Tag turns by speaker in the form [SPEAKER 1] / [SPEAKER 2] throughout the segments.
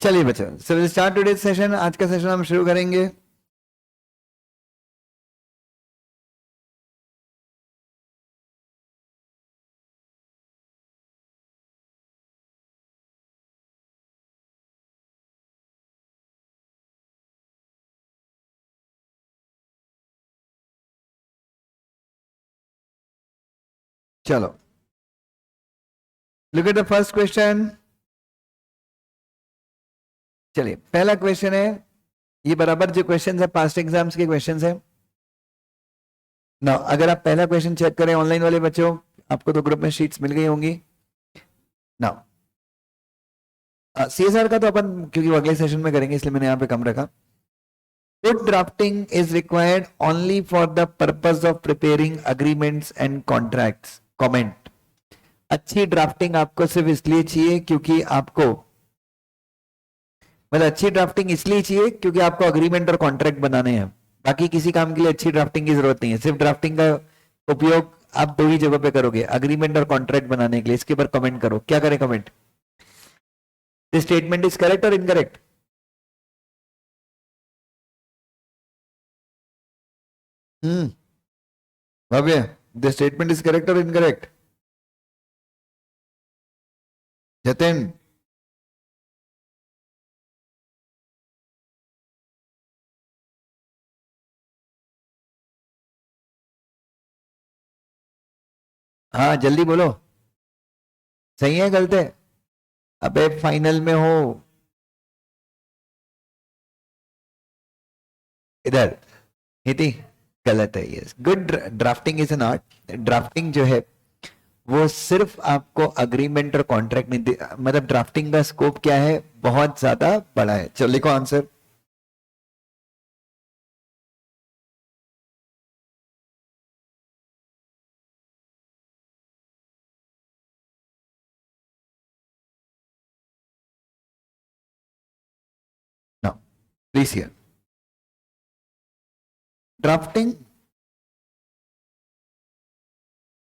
[SPEAKER 1] चलिए बच्चों, so start today session. आज का सेशन हम शुरू करेंगे। चलो, look at the first question. चलिए, पहला क्वेश्चन है, ये बराबर जो क्वेश्चन है पास्ट एग्जाम्स के क्वेश्चन है ना। अगर आप पहला क्वेश्चन चेक करें ऑनलाइन वाले बच्चों, आपको तो ग्रुप में शीट्स मिल गई होंगी ना। सीएसआर का तो अपन क्योंकि वो अगले सेशन में करेंगे इसलिए मैंने यहाँ पे कम रखा। Good drafting is required only for the purpose of preparing agreements and contracts. Comment. अच्छी ड्राफ्टिंग आपको सिर्फ इसलिए चाहिए क्योंकि आपको, मतलब अच्छी ड्राफ्टिंग इसलिए चाहिए क्योंकि आपको अग्रीमेंट और कॉन्ट्रैक्ट बनाने हैं। बाकी किसी काम के लिए अच्छी ड्राफ्टिंग की जरूरत नहीं है। सिर्फ ड्राफ्टिंग का उपयोग आप दो ही जगह पे करोगे, अग्रीमेंट और कॉन्ट्रैक्ट बनाने के लिए। इसके ऊपर कमेंट करो, क्या करें comment. This statement is correct और incorrect? Bhavya, this statement is correct और इनकरेक्ट? जतिन? हाँ जल्दी बोलो, सही है गलत है? अबे फाइनल में हो इधर। नीति, गलत है ये। Good drafting is an art. Drafting जो है वो सिर्फ आपको अग्रीमेंट और कॉन्ट्रैक्ट नहीं मतलब ड्राफ्टिंग का स्कोप क्या है, बहुत ज्यादा बड़ा है। चलो लिखो answer. Now please here, drafting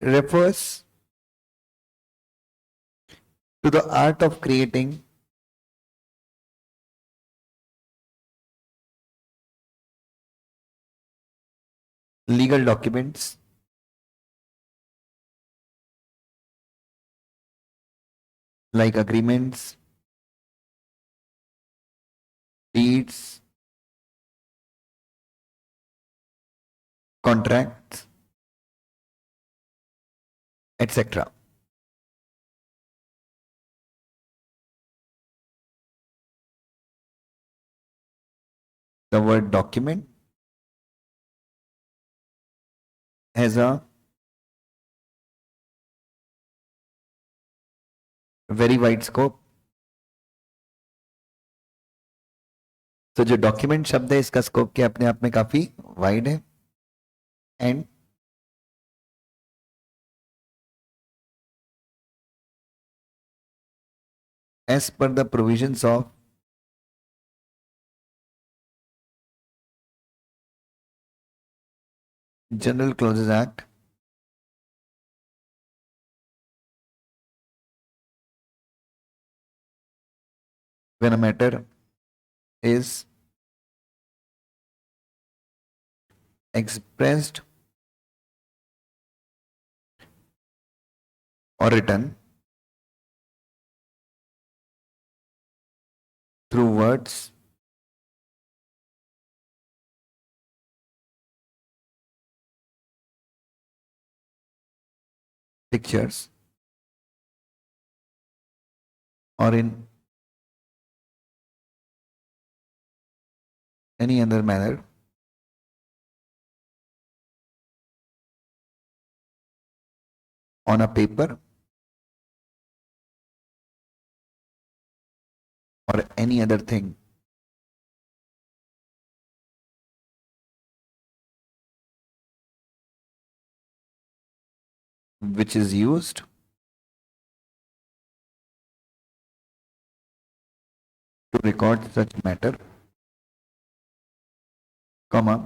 [SPEAKER 1] refers to the art of creating legal documents like agreements, deeds, contracts, etc. The word document has a very wide scope. तो जो डॉक्यूमेंट शब्द है इसका स्कोप क्या अपने आप में काफी वाइड है। And as per the provisions of General Clauses Act, when a matter is expressed or written through words, pictures, or in any other manner, on a paper or any other thing which is used to record such matter, comma,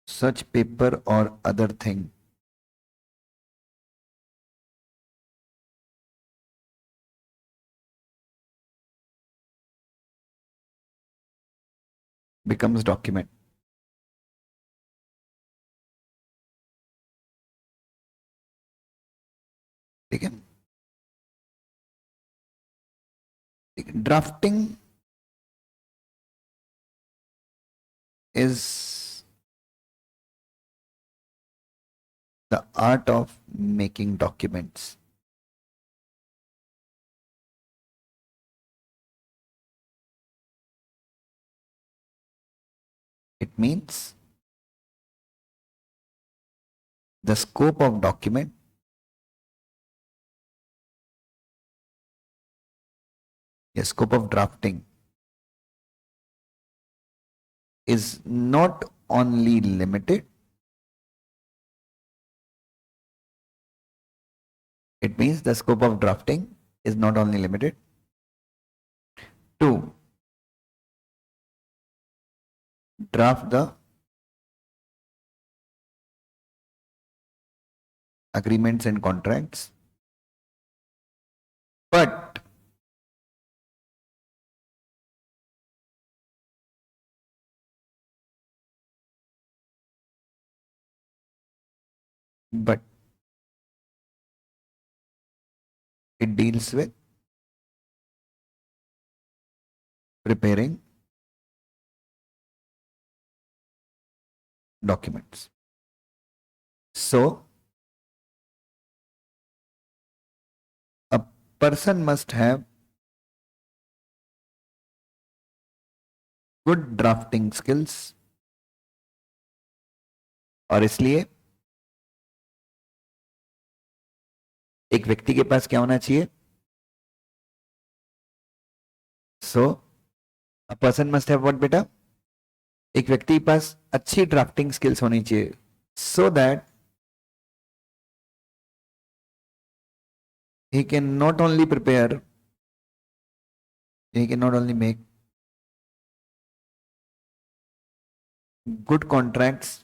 [SPEAKER 1] such paper or other thing becomes document. ठीक है, drafting is the art of making documents. It means the scope of document the scope of drafting is not only limited, it means the scope of drafting is not only limited to draft the agreements and contracts, but it deals with preparing documents. So a person must have good drafting skills, और इसलिए एक व्यक्ति के पास क्या होना चाहिए? So a person must have what बेटा? एक व्यक्ति के पास अच्छी ड्राफ्टिंग स्किल्स होनी चाहिए, so that he can not only prepare, he can not only make good contracts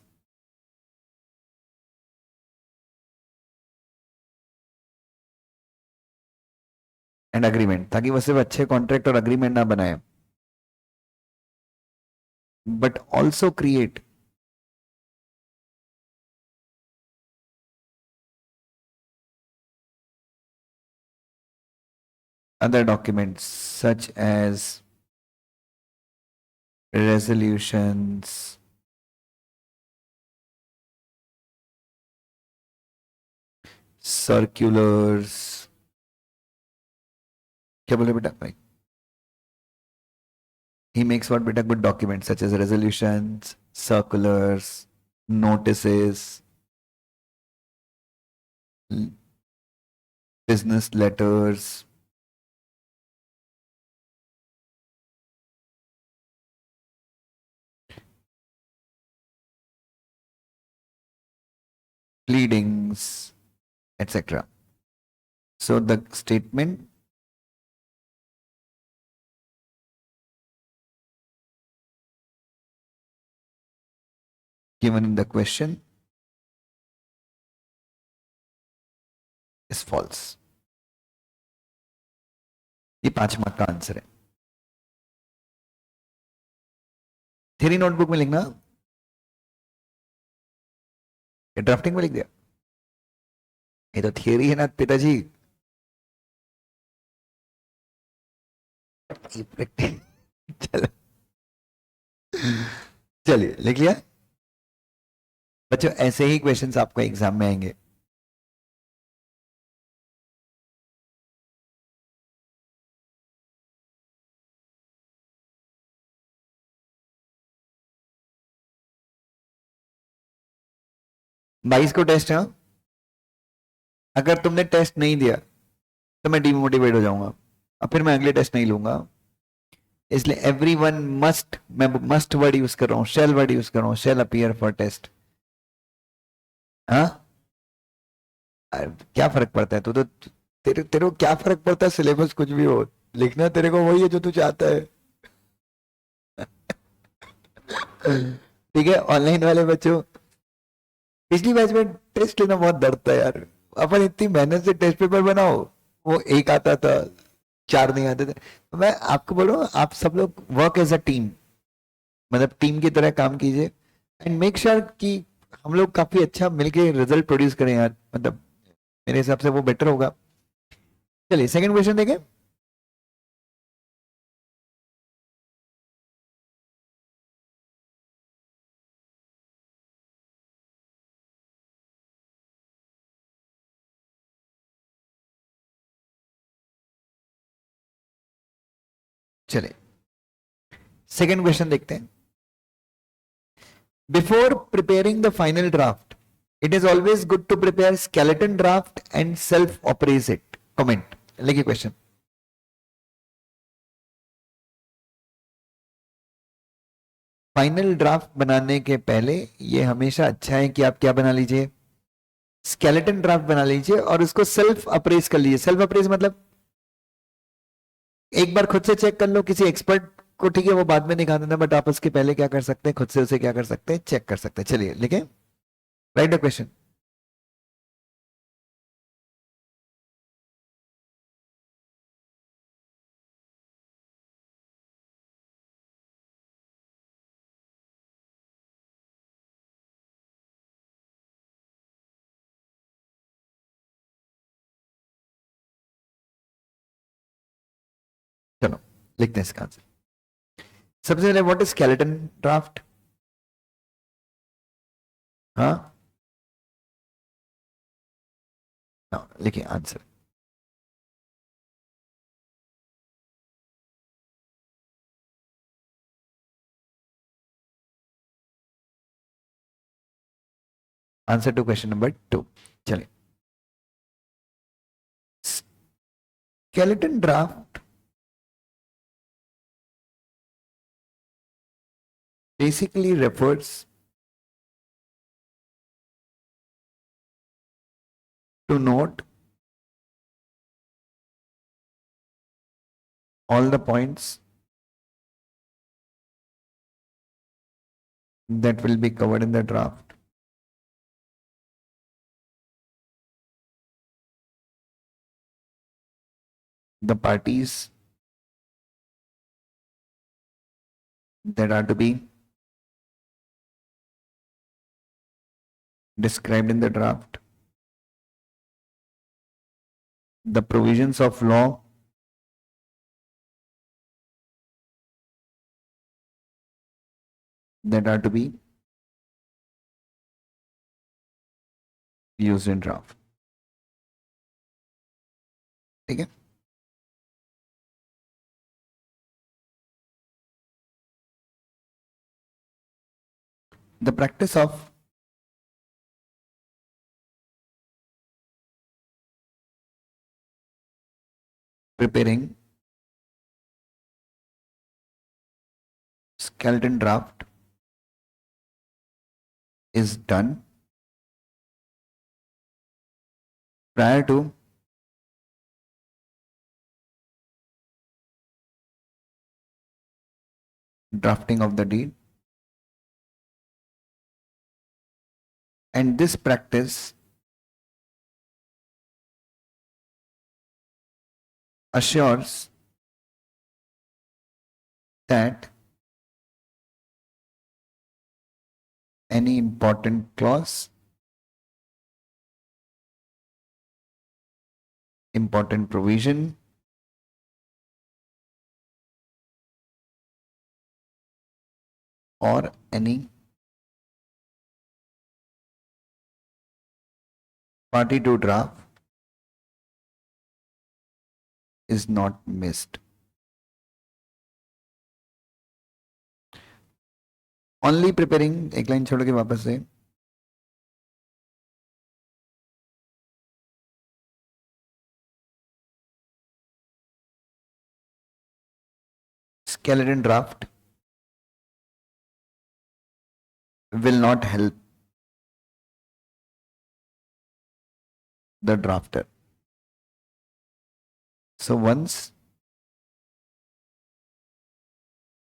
[SPEAKER 1] and agreement, ताकि वो सिर्फ अच्छे कॉन्ट्रैक्ट और अग्रीमेंट ना बनाए, but also create other documents such as resolutions, circulars. क्या बोले बेटा भाई? He makes what बेटा? Good documents such as resolutions, circulars, notices, business letters, pleadings, etc. So the statement given in the question is false. ये 5 mark का answer है. Theory notebook में लिखना, ड्राफ्टिंग में लिख दिया. ये तो थियरी है ना पिताजी. चलो चलिए लिख लिया बच्चों. ऐसे ही क्वेश्चंस आपको एग्जाम में आएंगे. बाईस को टेस्ट है. अगर तुमने टेस्ट नहीं दिया तो मैं डिमोटिवेट हो जाऊंगा, और फिर मैं अगले टेस्ट नहीं लूंगा. इसलिए एवरीवन मस्ट, मैं मस्ट वर्ड यूज कर रहा हूं, शेल वर्ड यूज कर रहा हूं, शेल अपीयर फॉर टेस्ट. हाँ, क्या फर्क पड़ता है? तू तो तेरे को क्या फर्क पड़ता है? सिलेबस कुछ भी हो, लिखना तेरे को वही है जो तू चाहता है. ठीक है. ऑनलाइन वाले बच्चों, पिछली बैच में टेस्ट लेना बहुत दर्द था यार. अपन इतनी मेहनत से टेस्ट पेपर बनाओ, वो एक आता था, 4 नहीं आते थे. मैं आपको बोल रहा हूँ, आप सब लोग वर्क एज अ टीम. मतलब टीम की तरह काम कीजिए एंड मेक श्योर कि हम लोग काफी अच्छा मिलके रिजल्ट प्रोड्यूस करें यार, मतलब मेरे हिसाब से वो बेटर होगा। चलिए सेकंड क्वेश्चन देखें। चलिए सेकंड क्वेश्चन देखते हैं। Before preparing the final draft it is always good to prepare skeleton draft and self appraise it. Comment लिखिए क्वेश्चन। फाइनल ड्राफ्ट बनाने के पहले ये हमेशा अच्छा है कि आप क्या बना लीजिए, स्केलेटन ड्राफ्ट बना लीजिए और उसको सेल्फ अप्रेज कर लीजिए। सेल्फ अप्रेज मतलब एक बार खुद से चेक कर लो, किसी एक्सपर्ट को ठीक है वो बाद में दिखा देना, बट आप उसके पहले क्या कर सकते हैं, खुद से उसे क्या कर सकते हैं, चेक कर सकते हैं। चलिए लिखें, राइट द क्वेश्चन। चलो लिखते हैं इसका आंसर। सबसे पहले व्हाट इज स्केलेटन ड्राफ्ट? हाँ, हाँ लिखिए answer. Answer to question number 2। चलिए, skeleton draft basically refers to note all the points that will be covered in the draft. The parties that are to be described in the draft, the provisions of law that are to be used in draft. ठीक है, the practice of preparing skeleton draft is done prior to drafting of the deed, and this practice assures that any important clause, important provision, or any party to draft is not missed. Only preparing, एक line छोड़ के वापस से, skeleton draft will not help the drafter. So once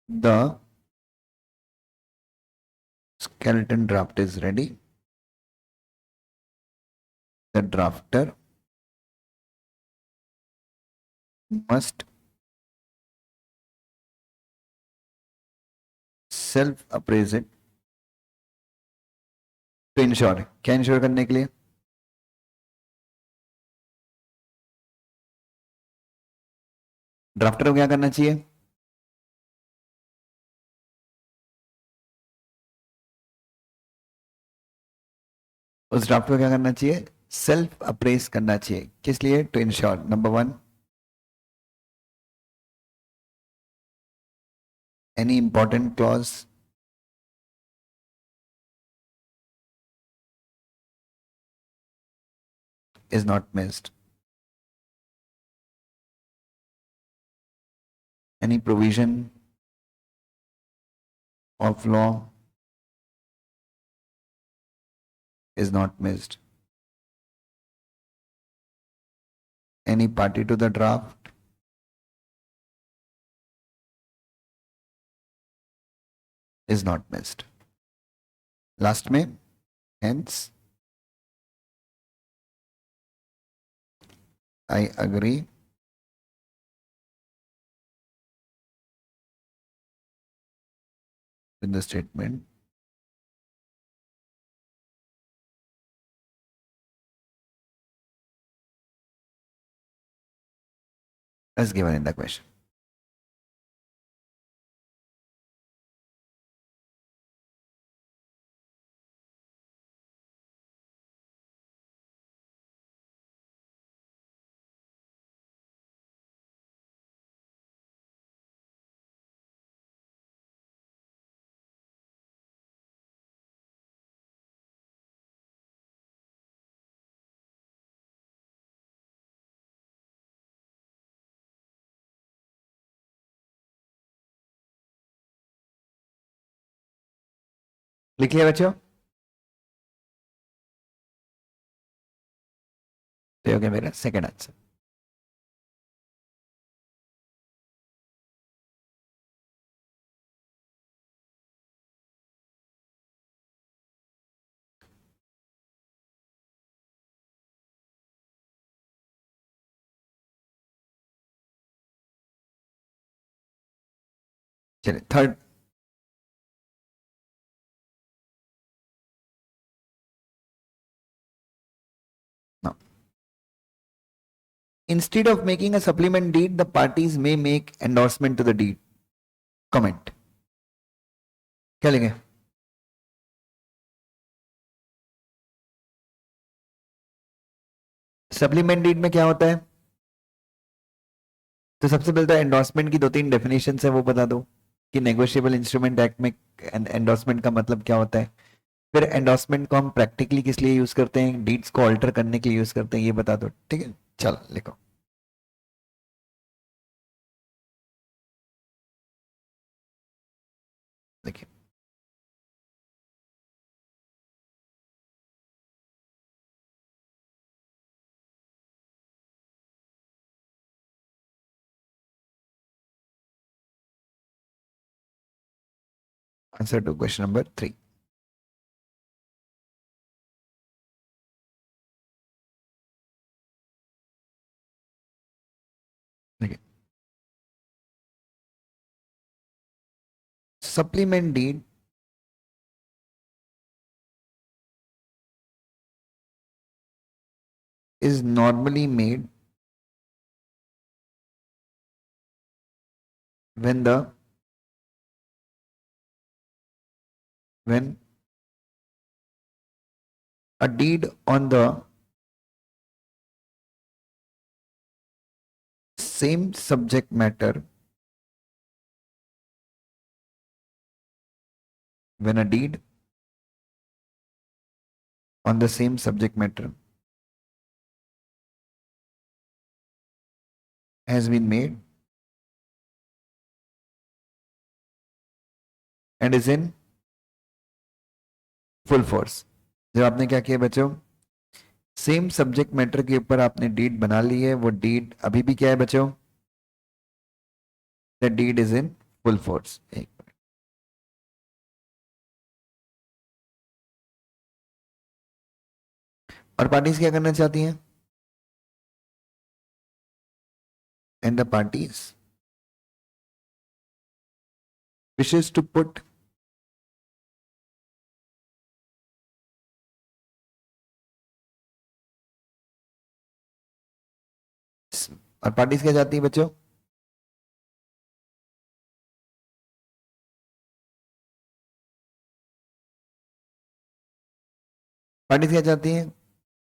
[SPEAKER 1] the skeleton draft is ready, the drafter must self appraise it to ensure, क्या ensure करने के लिए? Drafter को क्या करना चाहिए? उस ड्राफ्ट को क्या करना चाहिए? सेल्फ अप्रेज करना चाहिए। किस लिए? To ensure, number one, any important clause is not missed, any provision of law is not missed, any party to the draft is not missed. Last में hence I agree with the statement as given in the question. लिख लिया बच्चों? तो हो गया मेरा second answer. चलिए third, instead of making a supplement deed, the parties may make endorsement to the deed. Comment. क्या लेंगे? सप्लीमेंट डीड में क्या होता है? तो सबसे पहले तो एंडोर्समेंट की दो तीन डेफिनेशन है वो बता दो कि नेगोशिएबल इंस्ट्रूमेंट एक्ट में एंडोर्समेंट का मतलब क्या होता है। फिर एंडोर्समेंट को हम प्रैक्टिकली किस लिए यूज करते हैं, डीड्स को ऑल्टर करने के लिए यूज करते हैं, ये बता दो। ठीक है, चलो लिखो। देखिए आंसर टू क्वेश्चन नंबर 3। देखिए supplement deed is normally made when when a deed on the same subject matter, when a deed on the same subject matter has been made and is in full force। जब आपने क्या किया बच्चों, same subject matter के ऊपर आपने deed बना ली है, वो डीड अभी भी क्या है बच्चों, the deed is in full force. एक और पार्टीज क्या करना चाहती हैं, and the parties wishes to put और पार्टीज क्या चाहती है बच्चों? पार्टीज क्या चाहती है?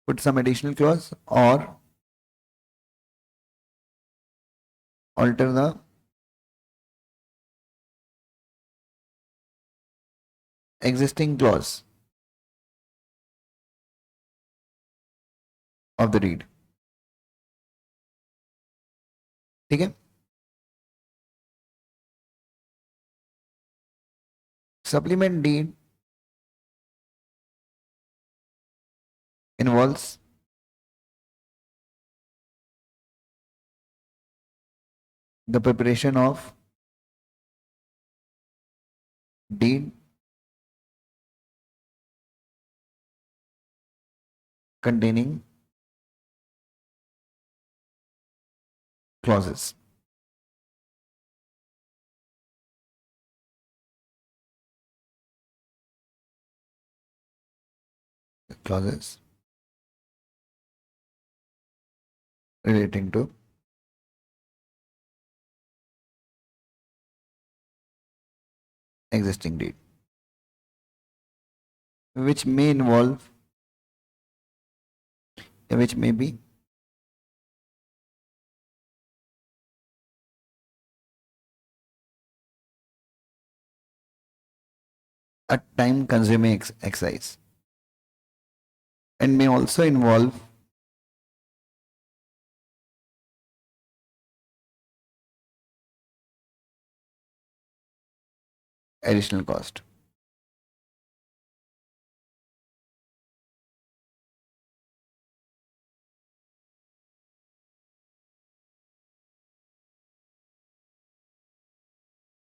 [SPEAKER 1] पुट सम एडिशनल क्लॉज और alter the existing clause of the deed. ठीक है? Supplement deed involves the preparation of deed containing clauses. Clauses relating to existing deed, which may involve, which may be a time consuming exercise and may also involve additional cost.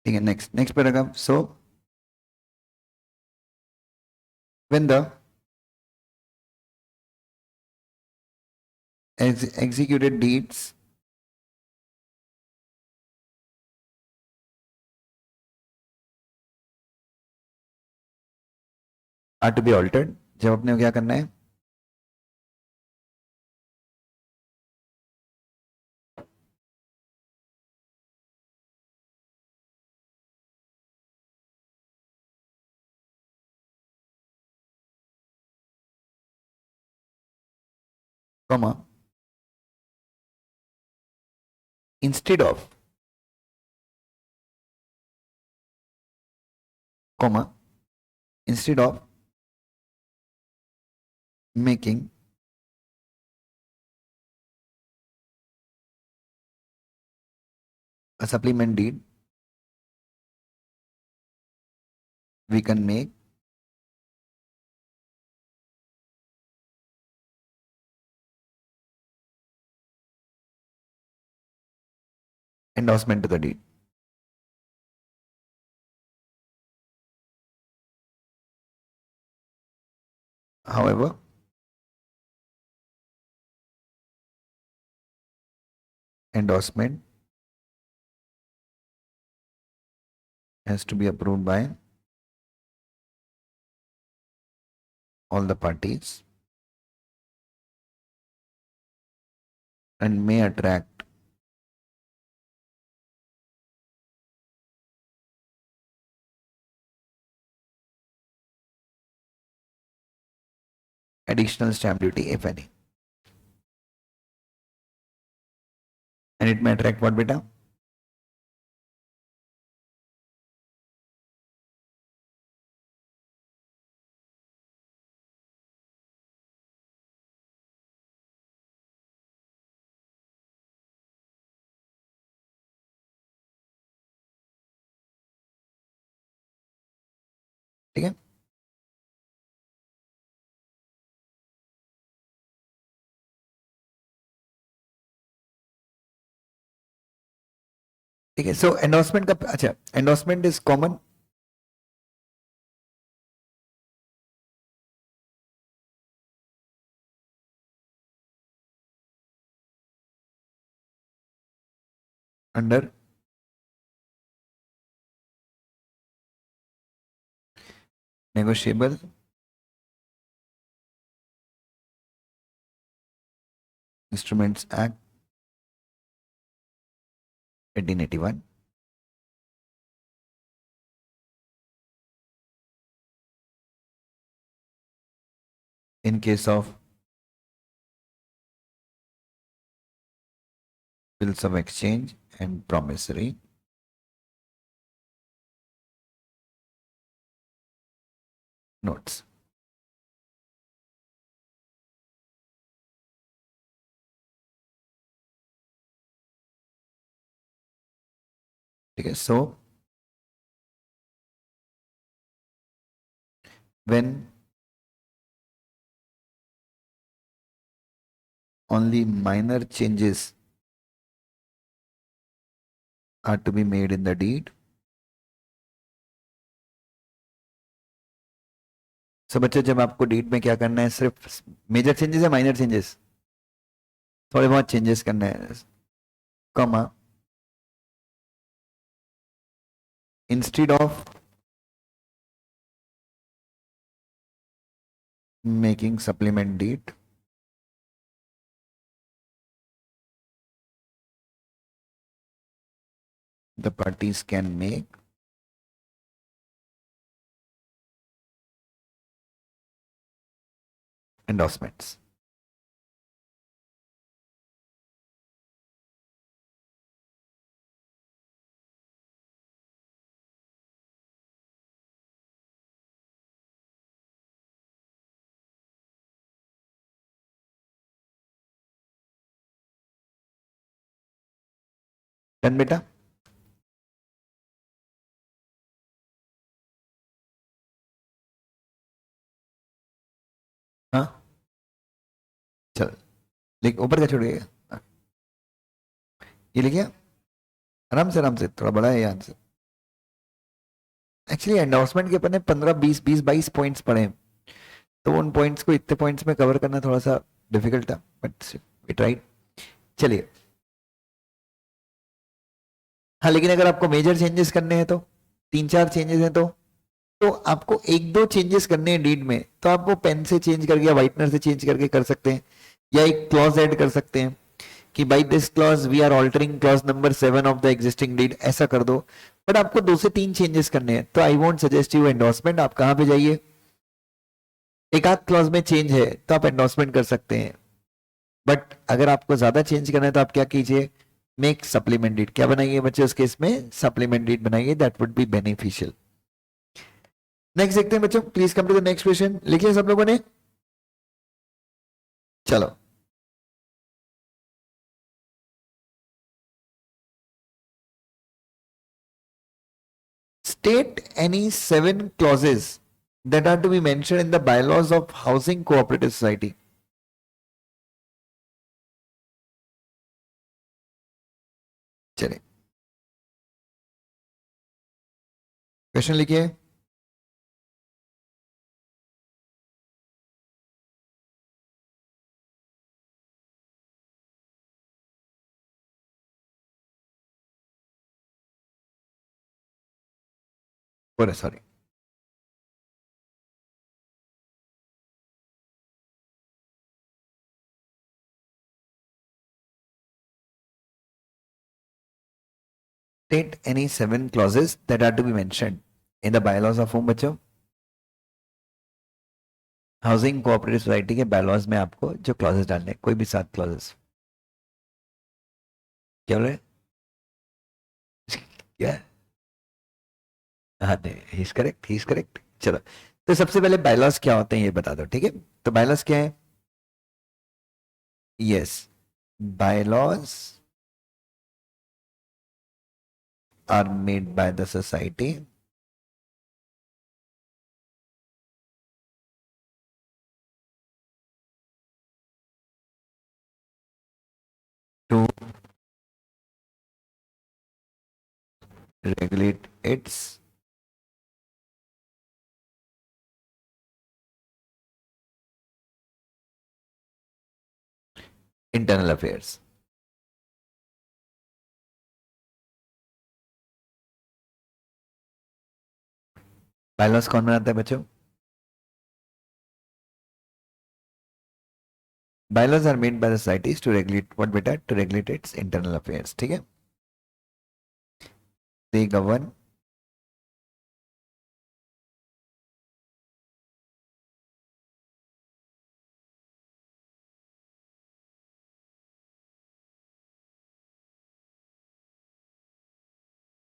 [SPEAKER 1] ठीक है, next paragraph. So when the executed deeds are to be altered, जब अपने को क्या करना है? Comma, instead of, comma, instead of making a supplement deed, we can make endorsement to the deed. However, endorsement has to be approved by all the parties and may attract additional stamp duty if any. And it may attract what, beta? ठीक है? ठीक है, सो endorsement का, अच्छा, endorsement is common under negotiable instruments act 1881. In case of bills of exchange and promissory notes. ठीक है, so when only minor changes are to be made in the deed. So बच्चों, जब आपको डीड में क्या करना है, सिर्फ मेजर चेंजेस या माइनर चेंजेस, थोड़े बहुत चेंजेस करना है, comma, instead of making supplement deed, the parties can make endorsements. Done बेटा? हाँ, चल, लिख, ऊपर का छोड़ गया, ये लिखिए आराम से, थोड़ा बड़ा है ये आंसर। एक्चुअली एंडोर्समेंट के अपन ने 15 20 22 पॉइंट्स पढ़े हैं, तो उन पॉइंट्स को इतने पॉइंट्स में कवर करना थोड़ा सा डिफिकल्ट था, बट वी ट्राइड। चलिए, हाँ, लेकिन अगर आपको मेजर चेंजेस करने हैं तो 3-4 चेंजेस हैं तो आपको 1-2 चेंजेस करने हैं डीड में, तो आप वो पेन से चेंज करके या व्हाइटनर से चेंज करके कर सकते हैं, या एक क्लॉज ऐड कर सकते हैं कि by this clause we are altering clause number 7 of the existing deed, ऐसा कर दो। बट आपको 2 से 3 चेंजेस करने हैं, तो I won't suggest you endorsement. आप कहां पे जाइए, एक आध क्लॉज में चेंज है तो आप एंडोर्समेंट कर सकते हैं, बट अगर आपको ज्यादा चेंज करना है तो आप क्या कीजिए, मेक सप्लीमेंट डीड। क्या बनाइए बच्चे उस केस में, सप्लीमेंट डीड बनाइए, that would be beneficial. Next देखते हैं बच्चों, please come to the next question. लिखिए सब लोगों ने, चलो। State any 7 clauses that are to be mentioned in the bylaws of housing cooperative society. चलिए, क्वेश्चन लिखिए। Sorry, state any 7 clauses that are to be mentioned in the bylaws of whom बच्चों, housing cooperative society के bylaws में आपको जो clauses डालने हैं, कोई भी 7 क्लॉजेस। क्या बोल रहे क्या? हाँ, नहीं, he is correct, he is correct. चलो, तो सबसे पहले बायलॉज क्या होते हैं ये बता दो, ठीक है? तो बायलॉज क्या है? Yes, bylaws are made by the society to regulate its internal affairs. Bylaws कौन बनाता है बच्चों? Bylaws are made by the societies to regulate what बेटा, to regulate its internal affairs, ठीक है? they govern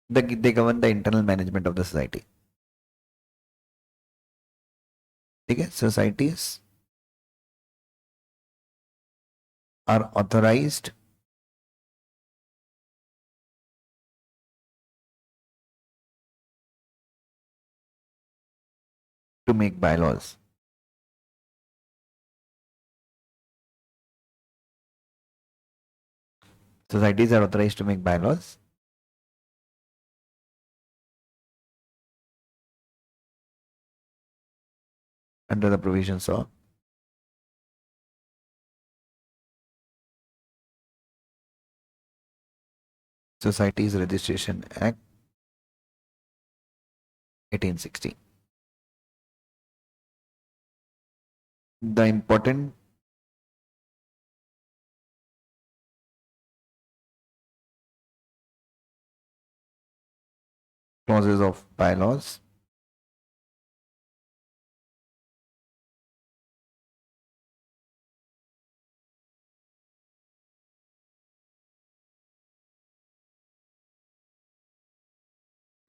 [SPEAKER 1] they govern the internal management of the society. ठीक है, societies are authorized to make bylaws. Societies are authorized to make bylaws under the provisions of Societies Registration Act 1860. The important clauses of bylaws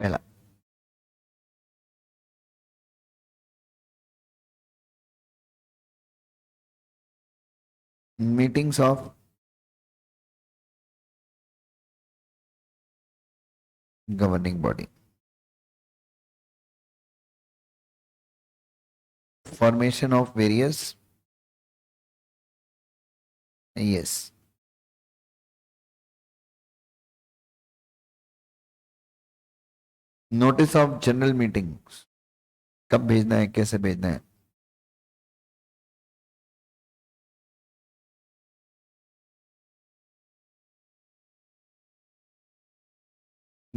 [SPEAKER 1] पहला, meetings of governing body, formation of various, yes, notice of general meetings, कब भेजना है, कैसे भेजना है,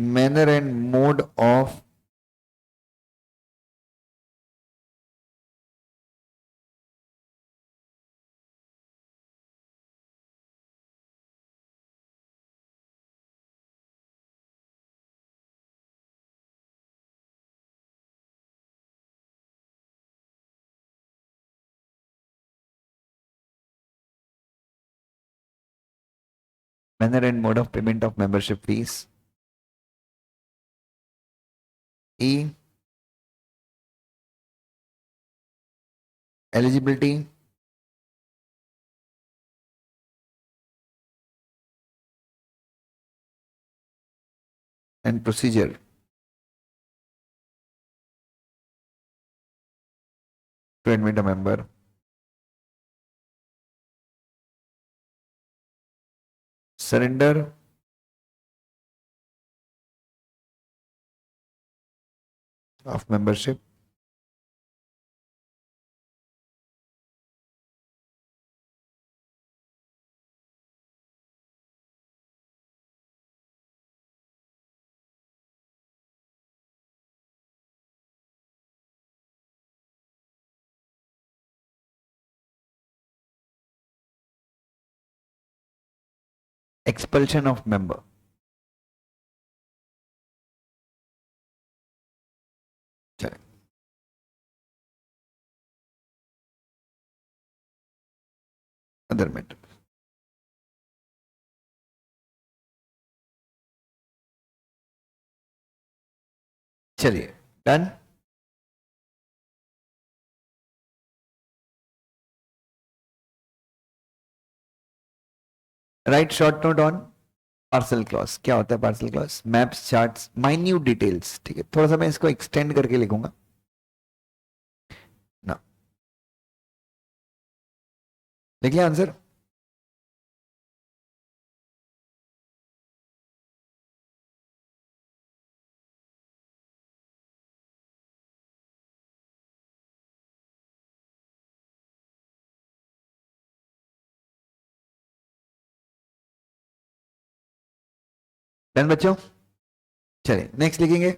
[SPEAKER 1] manner and mode of payment of membership fees. E, eligibility and procedure to admit a member. Surrender of membership. Expulsion of member. चले, other matter. चलिए, done. Right short note on parcel clause. क्या होता है parcel clause? Maps, charts, minute details. ठीक है, थोड़ा सा मैं इसको एक्सटेंड करके लिखूंगा ना. लिख लिया आंसर? डन बच्चों? चलिए नेक्स्ट लिखेंगे.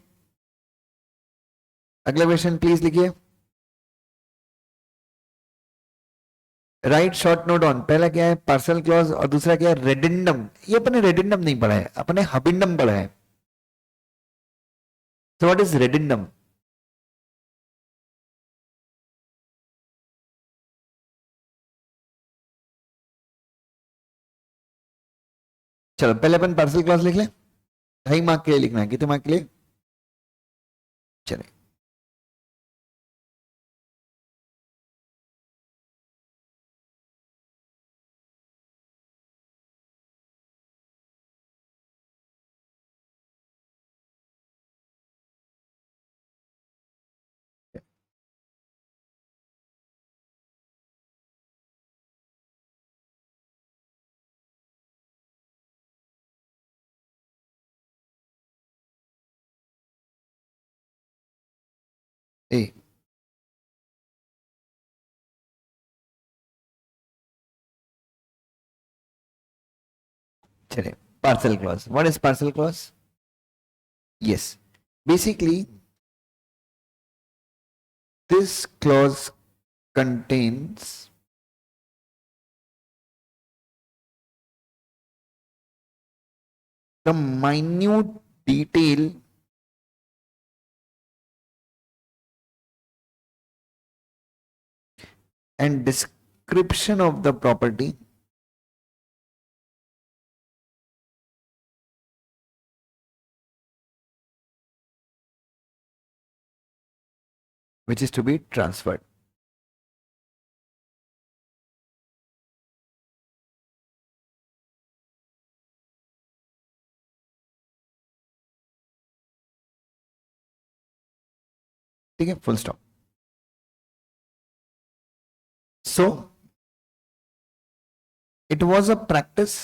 [SPEAKER 1] अगला क्वेश्चन प्लीज लिखिए. Right short note on. पहला क्या है? Parcel clause. और दूसरा क्या है? रेडिंडम. ये अपने रेडिंडम नहीं पढ़ा है, अपने हबिंडम पढ़ा है. So what is reddendum? चलो पहले अपन पार्सल क्लॉज लिख लें, 2.5 मार्क के लिए लिखना है, कितने मार्क के लिए? चले, ए चले, parcel clause. What is parcel clause? Yes, basically this clause contains the minute detail and description of the property which is to be transferred. ठीक है, full stop. So it was a practice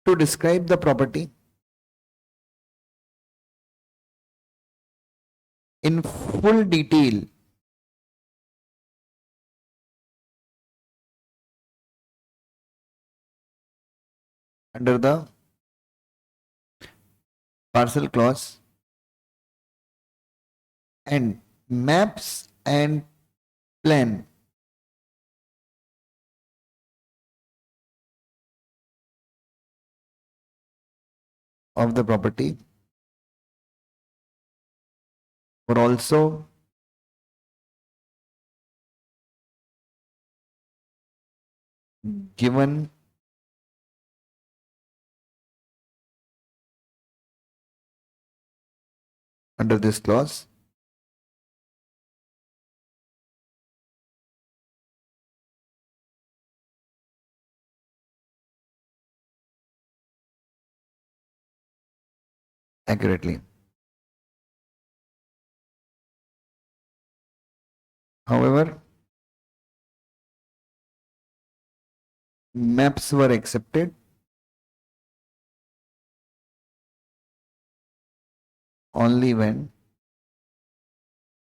[SPEAKER 1] to describe the property in full detail under the parcel clause, and maps and plan of the property were also given under this clause. Accurately. However, maps were accepted only when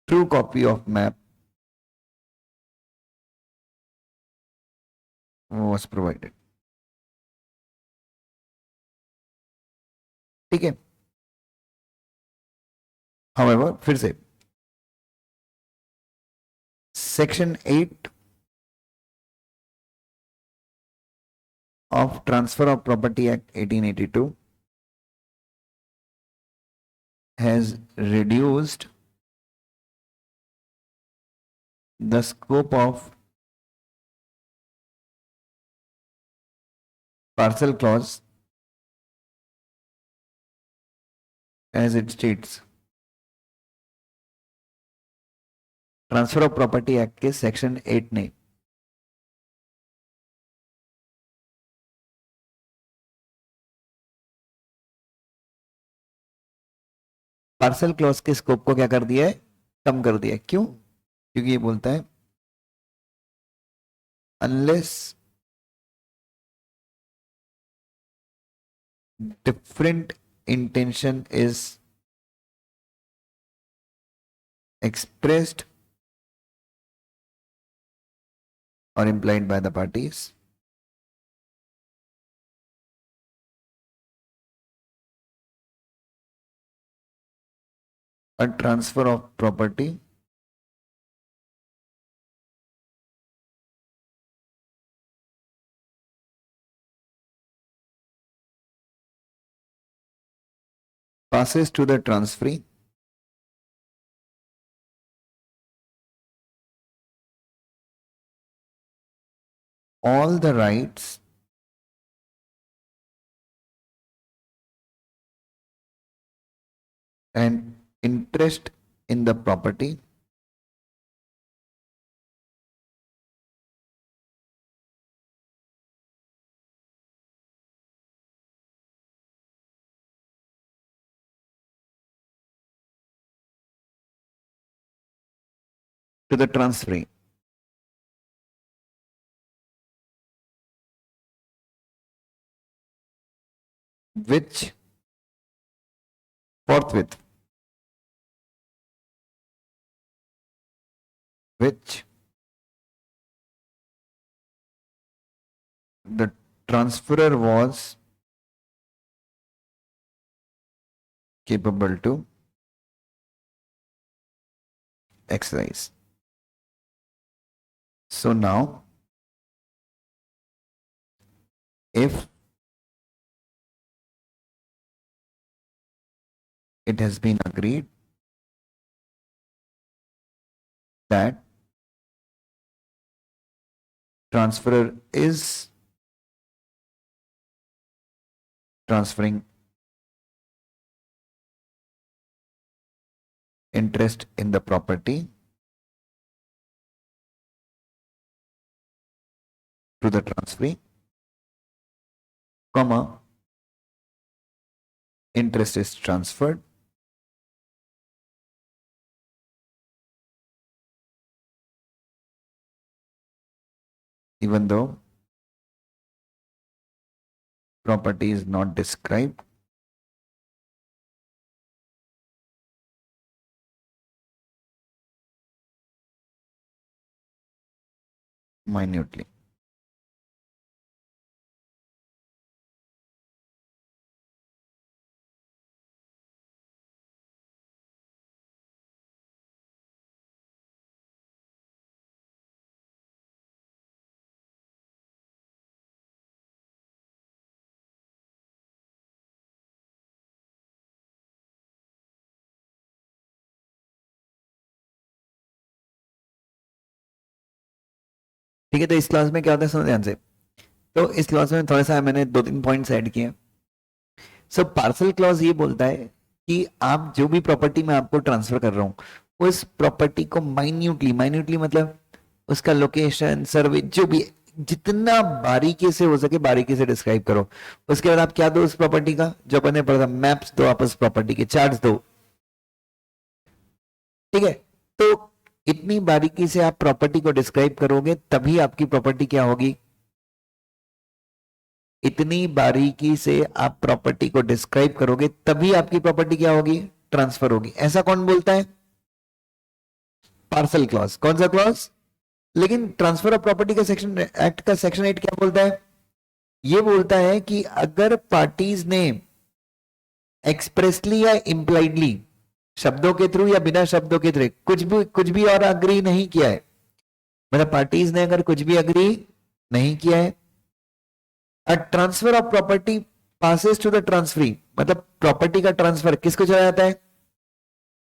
[SPEAKER 1] true copy of map was provided. ठीक है. However, फिर से Section 8 of Transfer of Property Act 1882 has reduced the scope of parcel clause as it states. Transfer of property act के section 8 ने parcel clause के scope को क्या कर दिया है? कम कर दिया है. क्यों? क्योंकि ये बोलता है unless different intention is expressed or implied by the parties, a transfer of property passes to the transferee all the rights and interest in the property to the transferee, which forthwith, which the transferor was capable to exercise. So now, if it has been agreed that transferor is transferring interest in the property to the transferee, comma, interest is transferred, even though property is not described minutely. ठीक है, तो इस class में क्या होता है सुनो ध्यान से। तो इस क्लास में थोड़ा सा मैंने 2-3 पॉइंट्स ऐड किए। सो पार्सल क्लॉज ये बोलता है कि आप जो भी प्रॉपर्टी मैं आपको ट्रांसफर कर रहा हूं उस प्रॉपर्टी को माइन्यूटली मतलब उसका लोकेशन, सर्वे, जो भी जितना बारीकी से हो सके बारीकी से डिस्क्राइब करो। उसके बाद आप क्या दो उस प्रॉपर्टी का, जो अपने पढ़ा था, मैप्स दो, आप उस प्रॉपर्टी के चार्ट्स दो। ठीक है, तो इतनी बारीकी से आप प्रॉपर्टी को डिस्क्राइब करोगे तभी आपकी प्रॉपर्टी क्या होगी। इतनी बारीकी से आप प्रॉपर्टी को डिस्क्राइब करोगे तभी आपकी प्रॉपर्टी क्या होगी, ट्रांसफर होगी। ऐसा कौन बोलता है, पार्सल क्लॉज। कौन सा क्लॉज? लेकिन ट्रांसफर ऑफ प्रॉपर्टी का सेक्शन एक्ट का सेक्शन 8 क्या बोलता है, ये बोलता है कि अगर पार्टीज ने एक्सप्रेसली या इंप्लाइडली, शब्दों के थ्रू या बिना शब्दों के थ्रू, कुछ भी और अग्री नहीं किया है, मतलब पार्टीज ने अगर कुछ भी अग्री नहीं किया है, a transfer of property passes to the transferee, मतलब प्रॉपर्टी का ट्रांसफर किसको चला जाता है,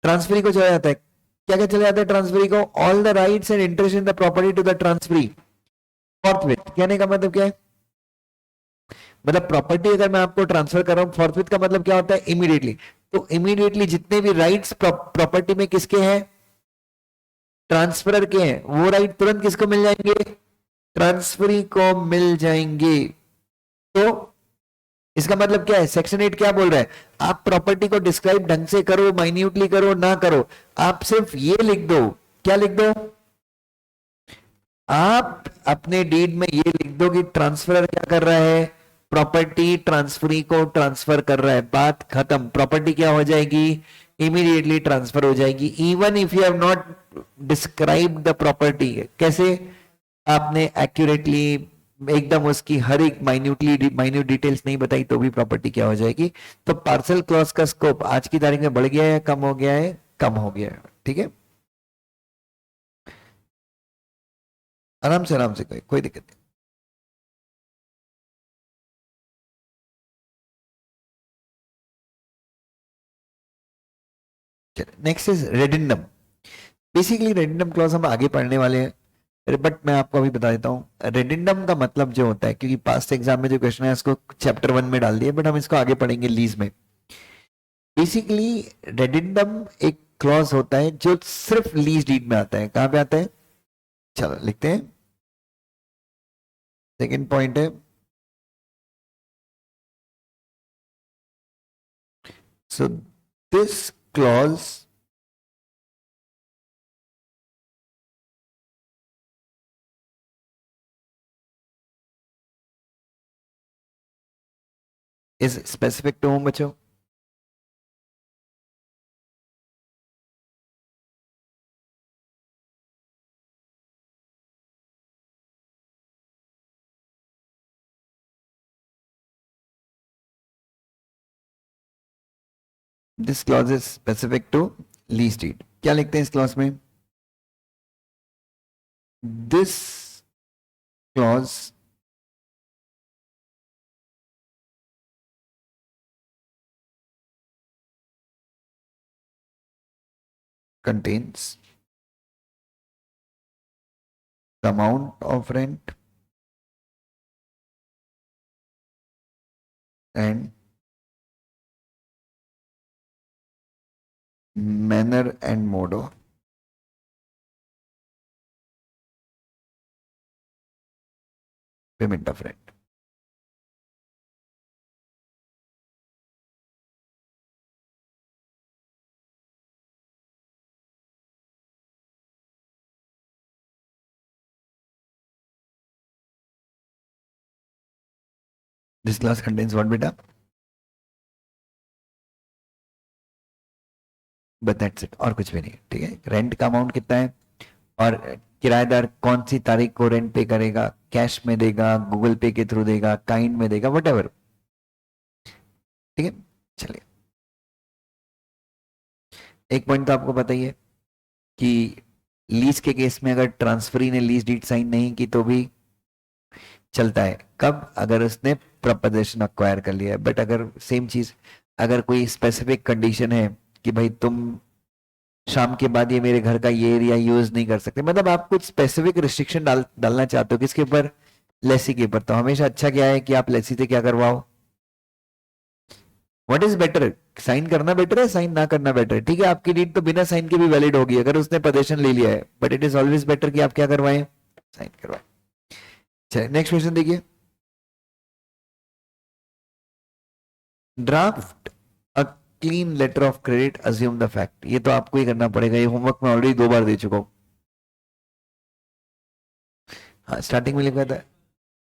[SPEAKER 1] ट्रांसफरी को चला जाता है। क्या क्या चला जाता है ट्रांसफरी को, all the rights and interest in the property to the transferee forthwith. कहने का मतलब क्या है, मतलब प्रॉपर्टी अगर मैं आपको ट्रांसफर कर रहा हूं, फॉर्थविथ का मतलब क्या होता है, इमीडिएटली। तो इमीडिएटली जितने भी राइट्स प्रॉपर्टी में किसके हैं, ट्रांसफरर के हैं, वो राइट तुरंत किसको मिल जाएंगे, ट्रांसफरी को मिल जाएंगे। तो इसका मतलब क्या है, सेक्शन 8 क्या बोल रहा है, आप प्रॉपर्टी को डिस्क्राइब ढंग से करो, माइन्यूटली करो ना करो, आप सिर्फ ये लिख दो, क्या लिख दो, आप अपने डीड में ये लिख दो कि ट्रांसफरर क्या कर रहा है, प्रॉपर्टी ट्रांसफरी को ट्रांसफर कर रहा है, बात खत्म। प्रॉपर्टी क्या हो जाएगी, इमीडिएटली ट्रांसफर हो जाएगी, even if you have not describe the property. कैसे, आपने एक्यूरेटली एकदम उसकी हर एक माइन्यूट डिटेल्स नहीं बताई तो भी प्रॉपर्टी क्या हो जाएगी। तो पार्सल क्लॉज का स्कोप आज की तारीख में बढ़ गया है या कम हो गया है, कम हो गया है। ठीक है, आराम से कोई दिक्कत नहीं। Next is reddendum. Basically reddendum clause हम आगे पढ़ने वाले हैं, बट मैं आपको अभी बता देता हूँ रेडिंडम का मतलब जो होता है, क्योंकि पास्ट एग्जाम में जो क्वेश्चन है उसको चैप्टर 1 में डाल दिया, बट हम इसको आगे पढ़ेंगे लीज में. बेसिकली रेडिंडम एक क्लॉज होता है जो सिर्फ लीज डीड में आता है. कहां पे आता है, चलो लिखते हैं. सेकेंड पॉइंट है, so this clause is specific to whom बच्चों, this clause is specific to lease deed. क्या लिखते हैं इस क्लॉज में, this clause contains the amount of rent and manner and mode of payment of rent. This clause contains what बेटा, but that's it, और कुछ भी नहीं. ठीक है, रेंट का अमाउंट कितना है और किराएदार कौन सी तारीख को रेंट पे करेगा, कैश में देगा, गूगल पे के थ्रू देगा, काइंड में देगा, वट एवर. ठीक है, चलिए एक पॉइंट तो आपको पता ही है कि लीज के केस में अगर ट्रांसफरी ने लीज डीड साइन नहीं की तो भी चलता है. कब, अगर उसने प्रपोजिशन अक्वायर कर लिया है. बट अगर सेम चीज, अगर कोई स्पेसिफिक कंडीशन है कि भाई तुम शाम के बाद ये मेरे घर का ये एरिया यूज नहीं कर सकते, मतलब आप कुछ स्पेसिफिक रिस्ट्रिक्शन डालना चाहते हो किसके ऊपर, लेसी के ऊपर, तो हमेशा अच्छा क्या है कि आप लेसी से क्या करवाओ, व्हाट इज बेटर, साइन करना बेटर है, साइन ना करना बेटर है. ठीक है, आपकी डीड तो बिना साइन के भी वैलिड होगी अगर उसने पोजीशन ले लिया है, but it is always better कि आप क्या करवाएं, साइन करवाएं. चलिए नेक्स्ट क्वेश्चन देखिए, draft a clean letter of credit assume the fact. ये तो आपको ही करना पड़ेगा, ये होमवर्क में ऑलरेडी 2 बार दे चुका हूं. हाँ स्टार्टिंग में लिखा था,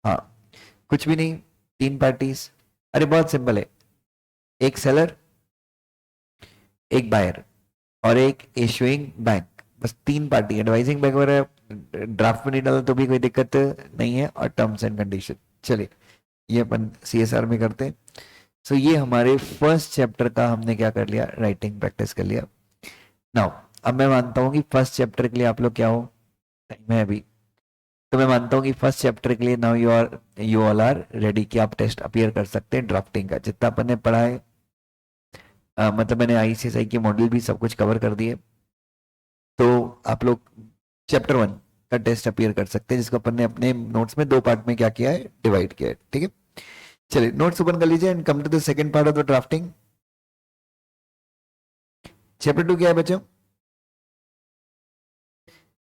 [SPEAKER 1] हाँ कुछ भी नहीं, 3 पार्टीज. अरे बहुत सिंपल है, एक सेलर, एक बायर और एक इशुइंग बैंक, बस 3 पार्टी. एडवाइजिंग बैंक वगैरह ड्राफ्ट में नहीं डाला तो भी कोई दिक्कत नहीं है, और टर्म्स एंड कंडीशन. चलिए ये अपन सीएसआर में करते हैं. सो ये हमारे फर्स्ट चैप्टर का हमने क्या कर लिया, राइटिंग प्रैक्टिस कर लिया. नाउ अब मैं मानता हूं कि फर्स्ट चैप्टर के लिए आप लोग क्या हो, टाइम है अभी, तो मैं मानता हूं कि फर्स्ट चैप्टर के लिए now you all are ready कि आप टेस्ट अपीयर कर सकते हैं ड्राफ्टिंग का. जितना अपन ने पढ़ा है, मतलब मैंने आईसीएसआई के मॉड्यूल भी सब कुछ कवर कर दिए, तो आप लोग चैप्टर 1 का टेस्ट अपीयर कर सकते हैं, जिसको अपन ने अपने नोट्स में 2 पार्ट में क्या किया है, डिवाइड किया है. ठीक है, चलिए नोट्स ओपन कर लीजिए and come to the second part of the drafting. Chapter 2 क्या है बच्चों,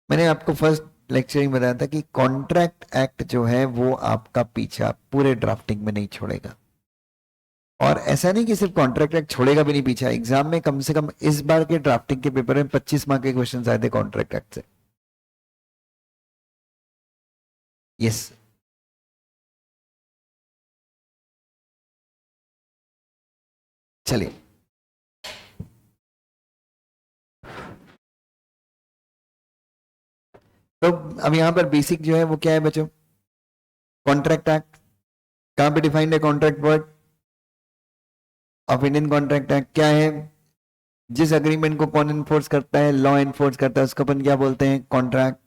[SPEAKER 1] मैंने आपको फर्स्ट लेक्चर में बताया था कि कॉन्ट्रैक्ट एक्ट जो है वो आपका पीछा पूरे ड्राफ्टिंग में नहीं छोड़ेगा. और ऐसा नहीं कि सिर्फ कॉन्ट्रैक्ट एक्ट छोड़ेगा भी नहीं पीछा, एग्जाम में कम से कम इस बार के ड्राफ्टिंग के पेपर में 25 मार्क के क्वेश्चन आए थे कॉन्ट्रैक्ट एक्ट से. यस, चलिए तो अब यहां पर बेसिक जो है वो क्या है बच्चों, कॉन्ट्रैक्ट एक्ट. कहां पे डिफाइंड है contract word of Indian contract act, क्या है, जिस अग्रीमेंट को कौन एनफोर्स करता है, लॉ एनफोर्स करता है, उसको अपन क्या बोलते हैं, contract.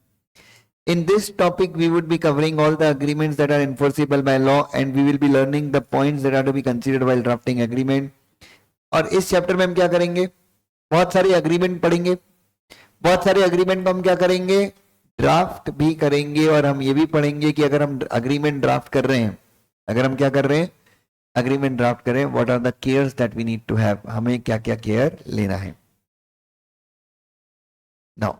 [SPEAKER 1] In this topic, we would be covering all the agreements that are enforceable by law, and we will be learning the points that are to be considered while drafting agreement. और इस chapter में हम क्या करेंगे, बहुत सारे agreement पढ़ेंगे, बहुत सारे एग्रीमेंट को हम क्या करेंगे, ड्राफ्ट भी करेंगे, और हम ये भी पढ़ेंगे कि अगर हम अग्रीमेंट ड्राफ्ट कर रहे हैं, अगर हम क्या कर रहे हैं, अग्रीमेंट ड्राफ्ट करें, what are the cares that we need to have, हमें क्या क्या केयर लेना है। Now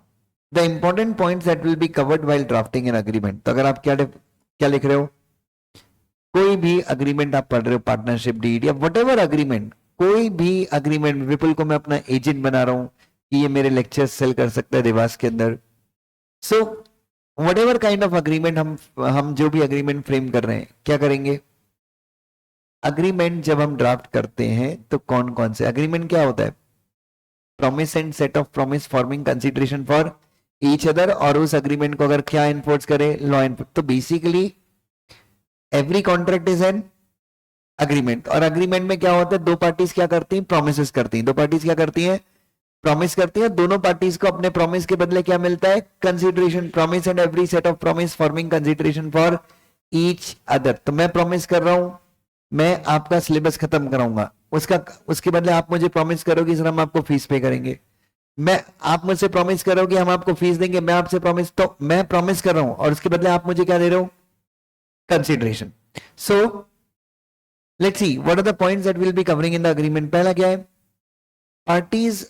[SPEAKER 1] the important points that will be covered while drafting an agreement. तो अगर आप क्या लिख रहे हो, कोई भी अग्रीमेंट आप पढ़ रहे हो, पार्टनरशिप डीड या व्हाटएवर अग्रीमेंट, कोई भी अग्रीमेंट, विपुल को मैं अपना एजेंट बना रहा हूं कि ये मेरे लेक्चर सेल कर सकता है देवास के अंदर, so whatever kind of agreement हम जो भी अग्रीमेंट फ्रेम कर रहे हैं, क्या करेंगे, अग्रीमेंट जब हम ड्राफ्ट करते हैं तो कौन कौन से अग्रीमेंट क्या होता है, promise and set of promise forming consideration for each other, और उस अग्रीमेंट को अगर क्या एनफोर्स करे, लॉ एनफोर्स। तो basically every contract is an agreement, और अग्रीमेंट में क्या होता है, दो पार्टीज क्या करती हैं, प्रोमिस करती हैं, दो पार्टीज क्या करती हैं, प्रॉमिस करती है, दोनों पार्टीज को अपने प्रॉमिस के बदले क्या मिलता है, consideration, promise and every set of promise forming consideration for each other. तो मैं प्रॉमिस कर रहा हूं, मैं आपका सिलेबस खत्म कराऊंगा, उसके बदले आप मुझे प्रॉमिस करोगे सर हम आपको फीस पे करेंगे, आप मुझसे प्रॉमिस करोगे हम आपको फीस देंगे, मैं आपसे प्रॉमिस, तो मैं प्रॉमिस कर रहा हूं और उसके बदले आप मुझे क्या दे रहे हो, consideration. So let's see what are the points that will be covering in the agreement. पहला क्या है, parties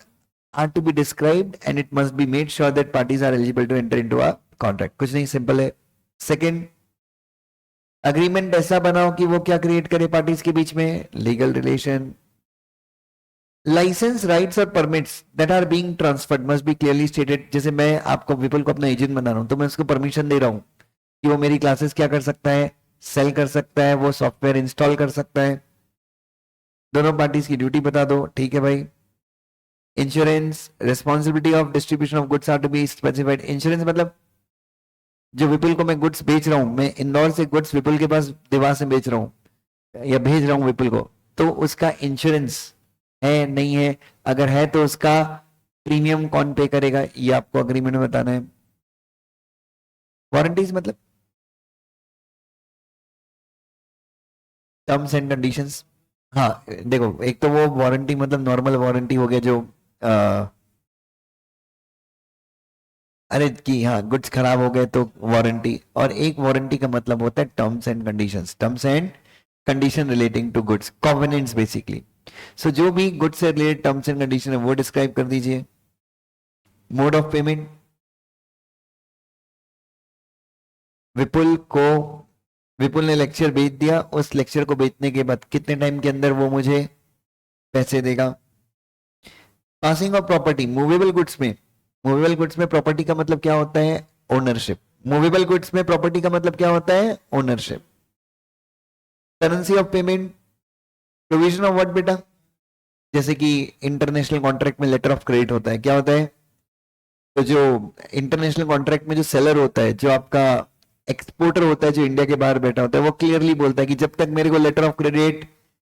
[SPEAKER 1] are to be described and it must be made sure that parties are eligible to enter into a contract। कुछ नहीं, simple है। Second, agreement ऐसा बनाओ कि वो क्या क्रिएट करे पार्टीज के बीच में, लीगल रिलेशन। लाइसेंस, राइट्स और permits that are being transferred must be clearly stated. जैसे मैं आपको विपुल को अपना एजेंट बना रहा हूं, तो मैं उसको परमिशन दे रहा हूं कि वो मेरी क्लासेस क्या कर सकता है, सेल कर सकता है, वो सॉफ्टवेयर इंस्टॉल कर सकता है। दोनों पार्टीज की ड्यूटी बता दो, ठीक है भाई। Insurance, responsibility of distribution of goods are to be specified. Insurance मतलब जो विपुल को मैं गुड्स बेच रहा हूं, मैं इंदौर से गुड्स विपुल के पास देवास में बेच रहा हूं या भेज रहा हूं विपुल को, तो उसका इंश्योरेंस है नहीं है, अगर है तो उसका प्रीमियम कौन पे करेगा, ये आपको अग्रीमेंट में बताना है। वारंटीज मतलब टर्म्स एंड कंडीशंस। हाँ देखो, एक तो वो वारंटी मतलब नॉर्मल वारंटी हो गया जो अरे कि हाँ गुड्स खराब हो गए तो वारंटी, और एक वारंटी का मतलब होता है terms and conditions, terms and condition relating to goods, covenants basically. So जो भी गुड्स से रिलेटेड टर्म्स एंड कंडीशन है वो डिस्क्राइब कर दीजिए। मोड ऑफ पेमेंट, विपुल ने लेक्चर बेच दिया, उस लेक्चर को बेचने के बाद कितने टाइम के अंदर वो मुझे पैसे देगा। Passing of property, movable goods में प्रॉपर्टी का मतलब क्या होता है, ओनरशिप। मूवेबल गुड्स में प्रॉपर्टी का मतलब क्या होता है, ownership. Currency of payment, provision of what बेटा, जैसे कि इंटरनेशनल कॉन्ट्रैक्ट में लेटर ऑफ क्रेडिट होता है, क्या होता है, तो जो इंटरनेशनल कॉन्ट्रैक्ट में जो सेलर होता है, जो आपका एक्सपोर्टर होता है, जो इंडिया के बाहर बैठा होता है, वो क्लियरली बोलता है कि जब तक मेरे को लेटर ऑफ क्रेडिट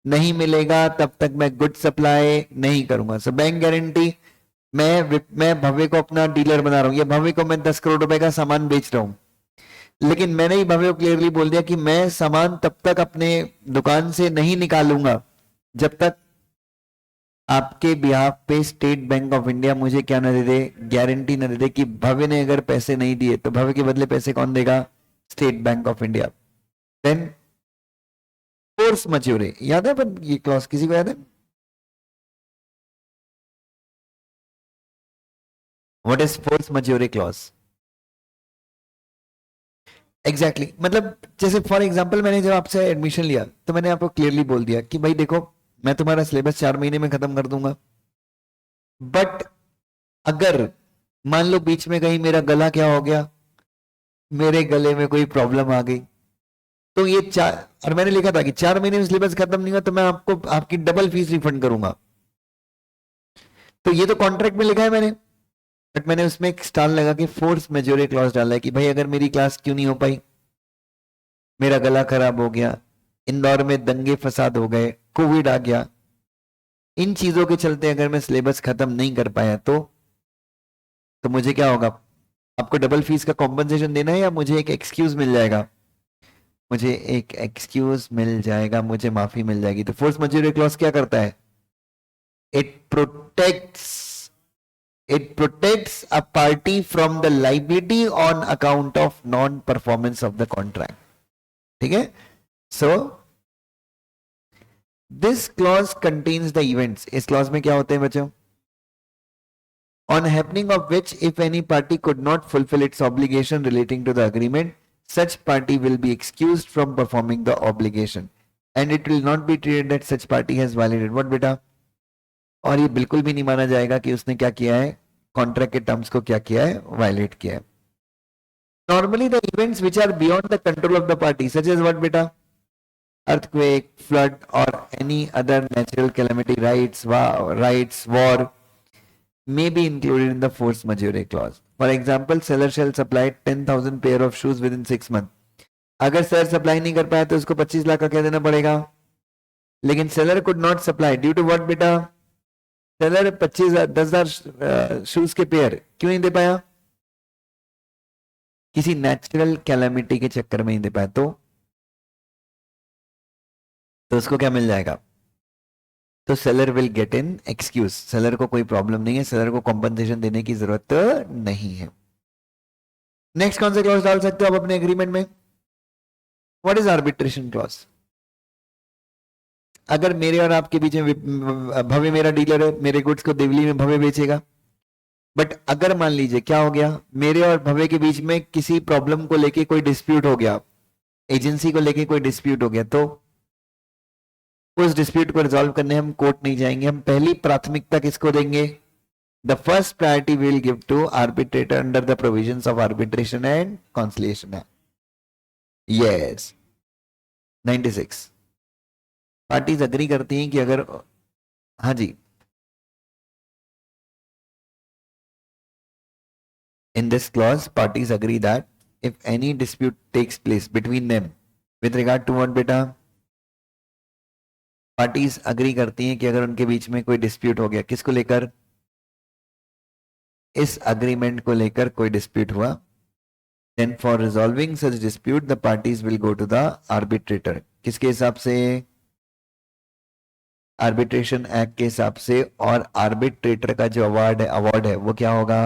[SPEAKER 1] नहीं मिलेगा तब तक मैं गुड सप्लाई नहीं करूंगा। सो बैंक गारंटी, मैं भव्य को अपना डीलर बना रहा हूं, या भव्य को मैं 10 करोड़ रुपए का सामान बेच रहा हूं, लेकिन मैंने ही भव्य को क्लियरली बोल दिया कि मैं सामान तब तक अपने दुकान से नहीं निकालूंगा जब तक आपके बिहाफ पे स्टेट बैंक ऑफ इंडिया मुझे क्या न दे दे, गारंटी न दे दे कि भव्य ने अगर पैसे नहीं दिए तो भव्य के बदले पैसे कौन देगा, State Bank of India. Then force majeure, याद है पर ये क्लॉज किसी को याद है, what is force majeure clause? Exactly मतलब जैसे फॉर एग्जांपल मैंने जब आपसे एडमिशन लिया तो मैंने आपको क्लियरली बोल दिया कि भाई देखो मैं तुम्हारा सिलेबस 4 महीने में खत्म कर दूंगा, बट अगर मान लो बीच में कहीं मेरा गला क्या हो गया, मेरे गले में कोई प्रॉब्लम आ गई, तो ये और मैंने लिखा था कि 4 महीने में सिलेबस खत्म नहीं हुआ तो मैं आपको आपकी डबल फीस रिफंड करूंगा। तो ये तो कॉन्ट्रैक्ट में लिखा है मैंने, बट मैंने उसमें एक स्टार लगा के फोर्स मेजोरे क्लॉज डाला है कि भाई अगर मेरी क्लास क्यों नहीं हो पाई, मेरा गला खराब हो गया, इंदौर में दंगे फसाद हो गए, कोविड आ गया, इन चीजों के चलते अगर मैं सिलेबस खत्म नहीं कर पाया तो मुझे क्या होगा, आपको डबल फीस का कॉम्पनसेशन देना है या मुझे एक एक्सक्यूज मिल जाएगा, मुझे एक एक्सक्यूज मिल जाएगा, मुझे माफी मिल जाएगी। तो फोर्स मेजोरे क्लॉज क्या करता है, it protects It protects a party from the liability on account of non-performance of the contract. ठीक है? So this clause contains the events. इस clause में क्या होते हैं बच्चों? On happening of which, if any party could not fulfill its obligation relating to the agreement, such party will be excused from performing the obligation, and it will not be treated that such party has violated. What बेटा? और ये बिल्कुल भी नहीं माना जाएगा कि उसने क्या किया है, कॉन्ट्रैक्ट के टर्म्स को क्या किया है, वायलेट किया है. Normally the events which are beyond the control of the party, such as what बेटा? Earthquake, flood, or any other natural calamity, riots, war, may be included in the force majeure clause. For example, seller shall supply 10,000 pair of shoes within 6 months. अगर seller supply नहीं कर पाया तो उसको 25 लाख का क्या देना पड़ेगा. लेकिन seller could not supply due to what बेटा? सेलर 10,000 शूज के पेयर क्यों नहीं दे पाया? किसी नेचुरल कैलामिटी के चक्कर में नहीं दे पाया. तो उसको क्या मिल जाएगा? तो seller will get in excuse. Seller को कोई प्रॉब्लम नहीं है, सेलर को कॉम्पनसेशन देने की जरूरत नहीं है. नेक्स्ट कौन सा क्लॉज डाल सकते हो आप अपने एग्रीमेंट में? What is arbitration clause? अगर मेरे और आपके बीच में भव्य मेरा डीलर है, मेरे गुड्स को देवली में भव्य बेचेगा, बट अगर मान लीजिए क्या हो गया, मेरे और भव्य के बीच में किसी प्रॉब्लम को लेके कोई डिस्प्यूट हो गया, एजेंसी को लेके कोई डिस्प्यूट हो गया, तो उस डिस्प्यूट को रिजॉल्व करने हम कोर्ट नहीं जाएंगे. हम पहली प्राथमिकता किसको देंगे? The first priority will give to arbitrator under the provisions of arbitration and conciliation act. Yes, 96 parties agree करती हैं कि अगर, हाँ जी, in this clause parties agree that if any dispute takes place between them with regard to what बेटा? Parties agree करती हैं कि अगर उनके बीच में कोई डिस्प्यूट हो गया, किसको लेकर? इस अग्रीमेंट को लेकर कोई डिस्प्यूट हुआ, then for resolving such dispute the parties will go to the arbitrator. किसके हिसाब से? आर्बिट्रेशन एक्ट के हिसाब से. और आर्बिट्रेटर का जो अवार्ड है वो क्या होगा?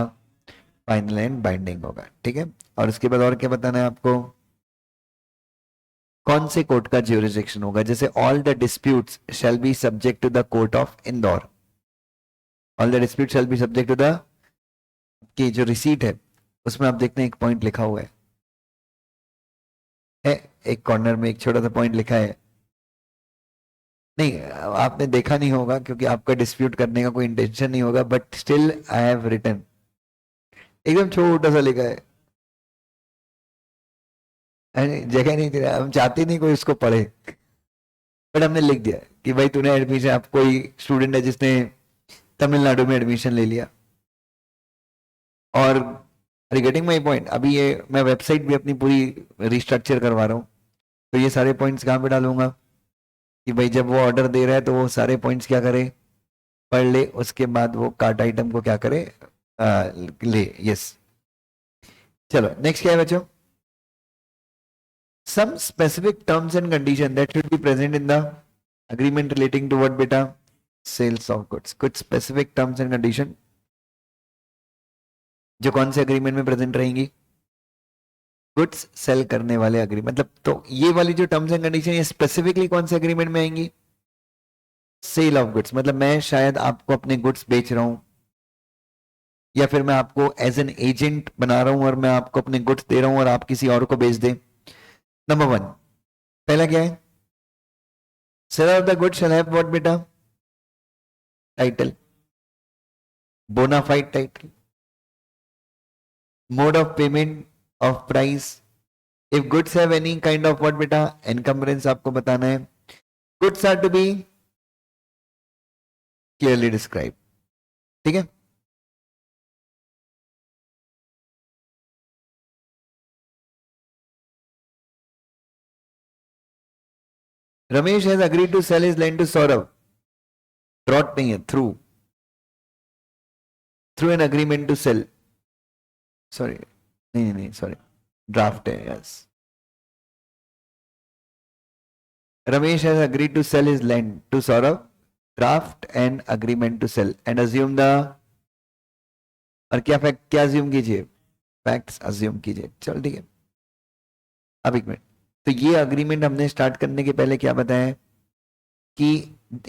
[SPEAKER 1] फाइनल एंड बाइंडिंग होगा. ठीक है. और उसके बाद और क्या बताना है आपको? कौन से कोर्ट का ज्यूरिसडिक्शन होगा? जैसे all the disputes shall be subject to the court of Indore. All the dispute shall be subject to the, की जो रिसीट है उसमें आप देखते हैं एक पॉइंट लिखा हुआ है, एक कॉर्नर में एक छोटा सा पॉइंट लिखा है. नहीं, आपने देखा नहीं होगा क्योंकि आपका डिस्प्यूट करने का कोई इंटेंशन नहीं होगा, but still I have written. एकदम छोटा सा लिखा है, जगह नहीं दे रहा, हम चाहते नहीं कोई उसको पढ़े, बट हमने लिख दिया कि भाई तूने एडमिशन, आप कोई स्टूडेंट है जिसने तमिलनाडु में एडमिशन ले लिया, और गेटिंग माई पॉइंट. अभी ये मैं वेबसाइट भी अपनी पूरी रिस्ट्रक्चर करवा रहा हूँ, तो ये सारे पॉइंट्स कहाँ पे डालूंगा कि भाई जब वो ऑर्डर दे रहा है तो वो सारे पॉइंट्स क्या करे, पढ़ ले, उसके बाद वो कार्ट आइटम को क्या करे, ले. यस, चलो नेक्स्ट क्या है बच्चों? some specific terms and condition that should be present in the agreement relating to what beta? Sales of goods. कुछ specific terms and condition जो कौन से agreement में present रहेंगी? गुड्स सेल करने वाले agreement. मतलब तो ये वाली जो terms and condition ये specifically कौन से agreement में आएंगी? Sale of goods. मतलब मैं शायद आपको अपने गुड्स बेच रहा हूं, या फिर मैं आपको एज एन एजेंट बना रहा हूं और मैं आपको अपने गुड्स दे रहा हूं और आप किसी और को बेच दें. नंबर 1, पहला क्या है? Seller of the good shall have what बेटा? Title, bonafide title, mode of payment of price. If goods have any kind of what बेटा? एनकम्बरेंस आपको बताना है. Goods are to be clearly describe. ठीक है. Ramesh has agreed to sell his land to Saurav. Brought नहीं है, through an agreement to sell. Sorry, नहीं, sorry, draft है. Yes. Ramesh has agreed to sell his land to Saurav. Draft an agreement to sell and assume the और क्या fact, क्या assume कीजिए, facts assume कीजिए। चल ठीक है, अब एक मिनट। तो ये अग्रीमेंट हमने स्टार्ट करने के पहले क्या बताया कि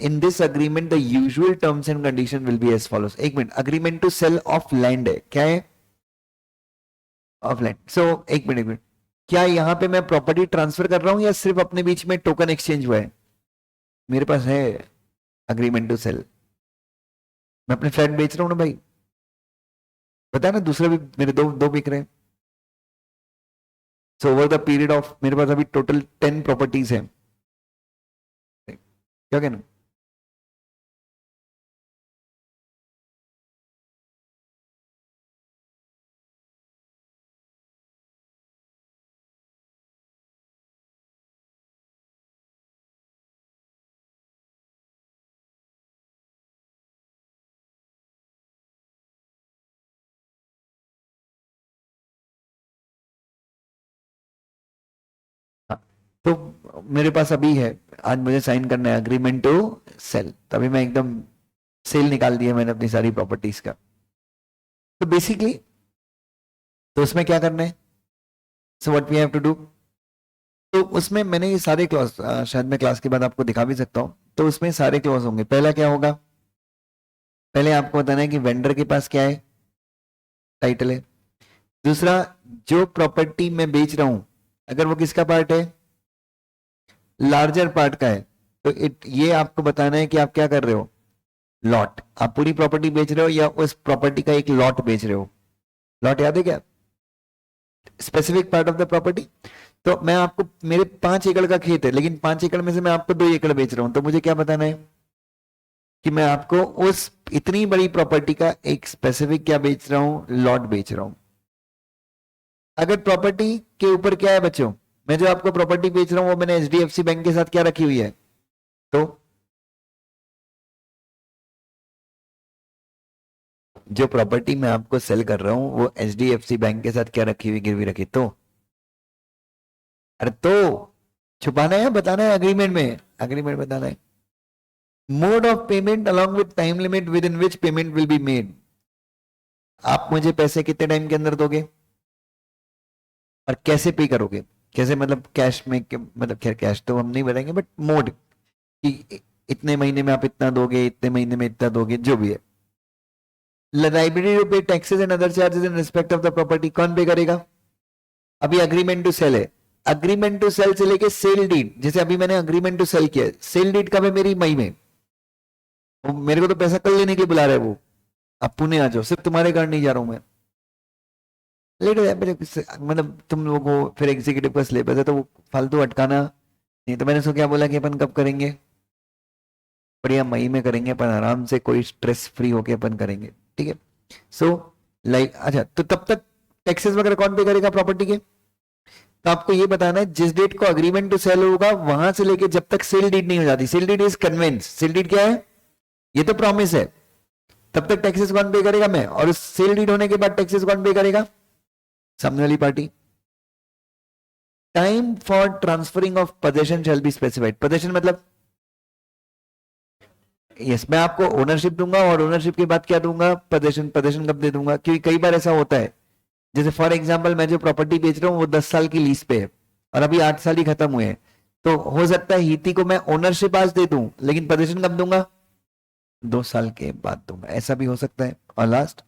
[SPEAKER 1] in this agreement the usual terms and condition will be as follows. एक minute, agreement to sale of land है, क्या है, ऑफ लैंड। सो एक मिनट, एक मिनट, क्या यहाँ पे मैं प्रॉपर्टी ट्रांसफर कर रहा हूं या सिर्फ अपने बीच में टोकन एक्सचेंज हुआ है? मेरे पास है अग्रीमेंट टू सेल, मैं अपने फ्लैट बेच रहा हूँ ना भाई, पता है ना, दूसरे भी मेरे दो दो बिक रहे हैं। So over the period of, मेरे पास अभी टोटल 10 प्रॉपर्टीज हैं, क्या कहना? हाँ, तो मेरे पास अभी है, आज मुझे साइन करना है अग्रीमेंट टू सेल, तभी मैं एकदम सेल निकाल दिया मैंने अपनी सारी प्रॉपर्टीज का। तो बेसिकली, तो उसमें क्या करना है, so what we have to do, तो उसमें मैंने ये सारे क्लॉज, शायद मैं क्लास के बाद आपको दिखा भी सकता हूँ, तो उसमें सारे क्लॉज होंगे। पहला क्या होगा, पहले आपको बताना है कि वेंडर के पास क्या है, टाइटल है। दूसरा, जो प्रॉपर्टी मैं बेच रहा हूं अगर वो किसका पार्ट है, लार्जर पार्ट का है, तो ये आपको बताना है कि आप क्या कर रहे हो, लॉट, आप पूरी प्रॉपर्टी बेच रहे हो या उस प्रॉपर्टी का एक लॉट बेच रहे हो। लॉट याद है क्या, specific part of the property. तो मैं आपको, मेरे 5 एकड़ का खेत है लेकिन 5 एकड़ में से मैं आपको 2 एकड़ बेच रहा हूं, तो मुझे क्या बताना है कि मैं आपको उस इतनी बड़ी प्रॉपर्टी का एक स्पेसिफिक क्या बेच रहा हूं, लॉट बेच रहा हूं। अगर प्रॉपर्टी के ऊपर क्या है बच्चों, मैं जो आपको प्रॉपर्टी बेच रहा हूं वो मैंने एचडीएफसी बैंक के साथ क्या रखी हुई है, तो जो प्रॉपर्टी मैं आपको सेल कर रहा हूं वो एचडीएफसी बैंक के साथ क्या रखी हुई, गिरवी रखी, तो अरे तो छुपाना है, बताना है अग्रीमेंट में, अग्रीमेंट बताना है। Mode of payment along with time limit with in which payment will be made, आप मुझे पैसे कितने टाइम के अंदर दोगे और कैसे पे करोगे, कैसे मतलब कैश में मतलब खैर कैश तो हम नहीं बताएंगे, बट मोड कि इतने महीने में आप इतना दोगे, इतने महीने में इतना दोगे, जो भी है। लाइबिलिटी टू पे taxes and other charges in respect of the property, कौन पे करेगा? अभी अग्रीमेंट टू सेल है, अग्रीमेंट टू सेल से लेके सेल डीड, जैसे अभी मैंने अग्रीमेंट टू सेल किया, सेल डीड कब है मेरी, मई में। मेरे को तो पैसा कल लेने के लिए बुला रहे हैं वो, आप पुणे आ जाओ, सिर्फ तुम्हारे कारण नहीं जा रहा हूं मैं। लेट हो जाए मतलब तुम लोगों को फिर एग्जीक्यूटिव का सिलेबस है तो वो फालतू अटकाना नहीं, तो मैंने उसको क्या बोला कि अपन कब करेंगे, बढ़िया मई में करेंगे अपन, आराम से कोई स्ट्रेस फ्री होके अपन करेंगे, ठीक है। सो लाइक अच्छा, तो तब तक टैक्सेस वगैरह कौन पे करेगा प्रॉपर्टी के, तो आपको ये बताना है जिस डेट को अग्रीमेंट टू सेल होगा वहां से लेके जब तक सेल डीड नहीं हो जाती, sale deed is conveyance, sale deed क्या है, ये तो प्रॉमिस है, तब तक टैक्सेस कौन पे करेगा, मैं, और उस सेल डीड होने के बाद टैक्सेस कौन पे करेगा, सामने वाली party. Time for transferring of possession shall be specified, possession मतलब यस, मैं आपको ओनरशिप दूंगा और ओनरशिप के बाद क्या दूंगा, पोजेशन, पोजेशन कब दे दूंगा, क्योंकि कई बार ऐसा होता है, जैसे फॉर एग्जांपल मैं जो प्रॉपर्टी बेच रहा हूँ वो 10 साल की लीज पे है और अभी 8 साल ही खत्म हुए हैं, तो हो सकता है हीती को मैं ओनरशिप आज दे दूं लेकिन पोजेशन कब दूंगा, 2 साल के बाद दूंगा, ऐसा भी हो सकता है। और लास्ट,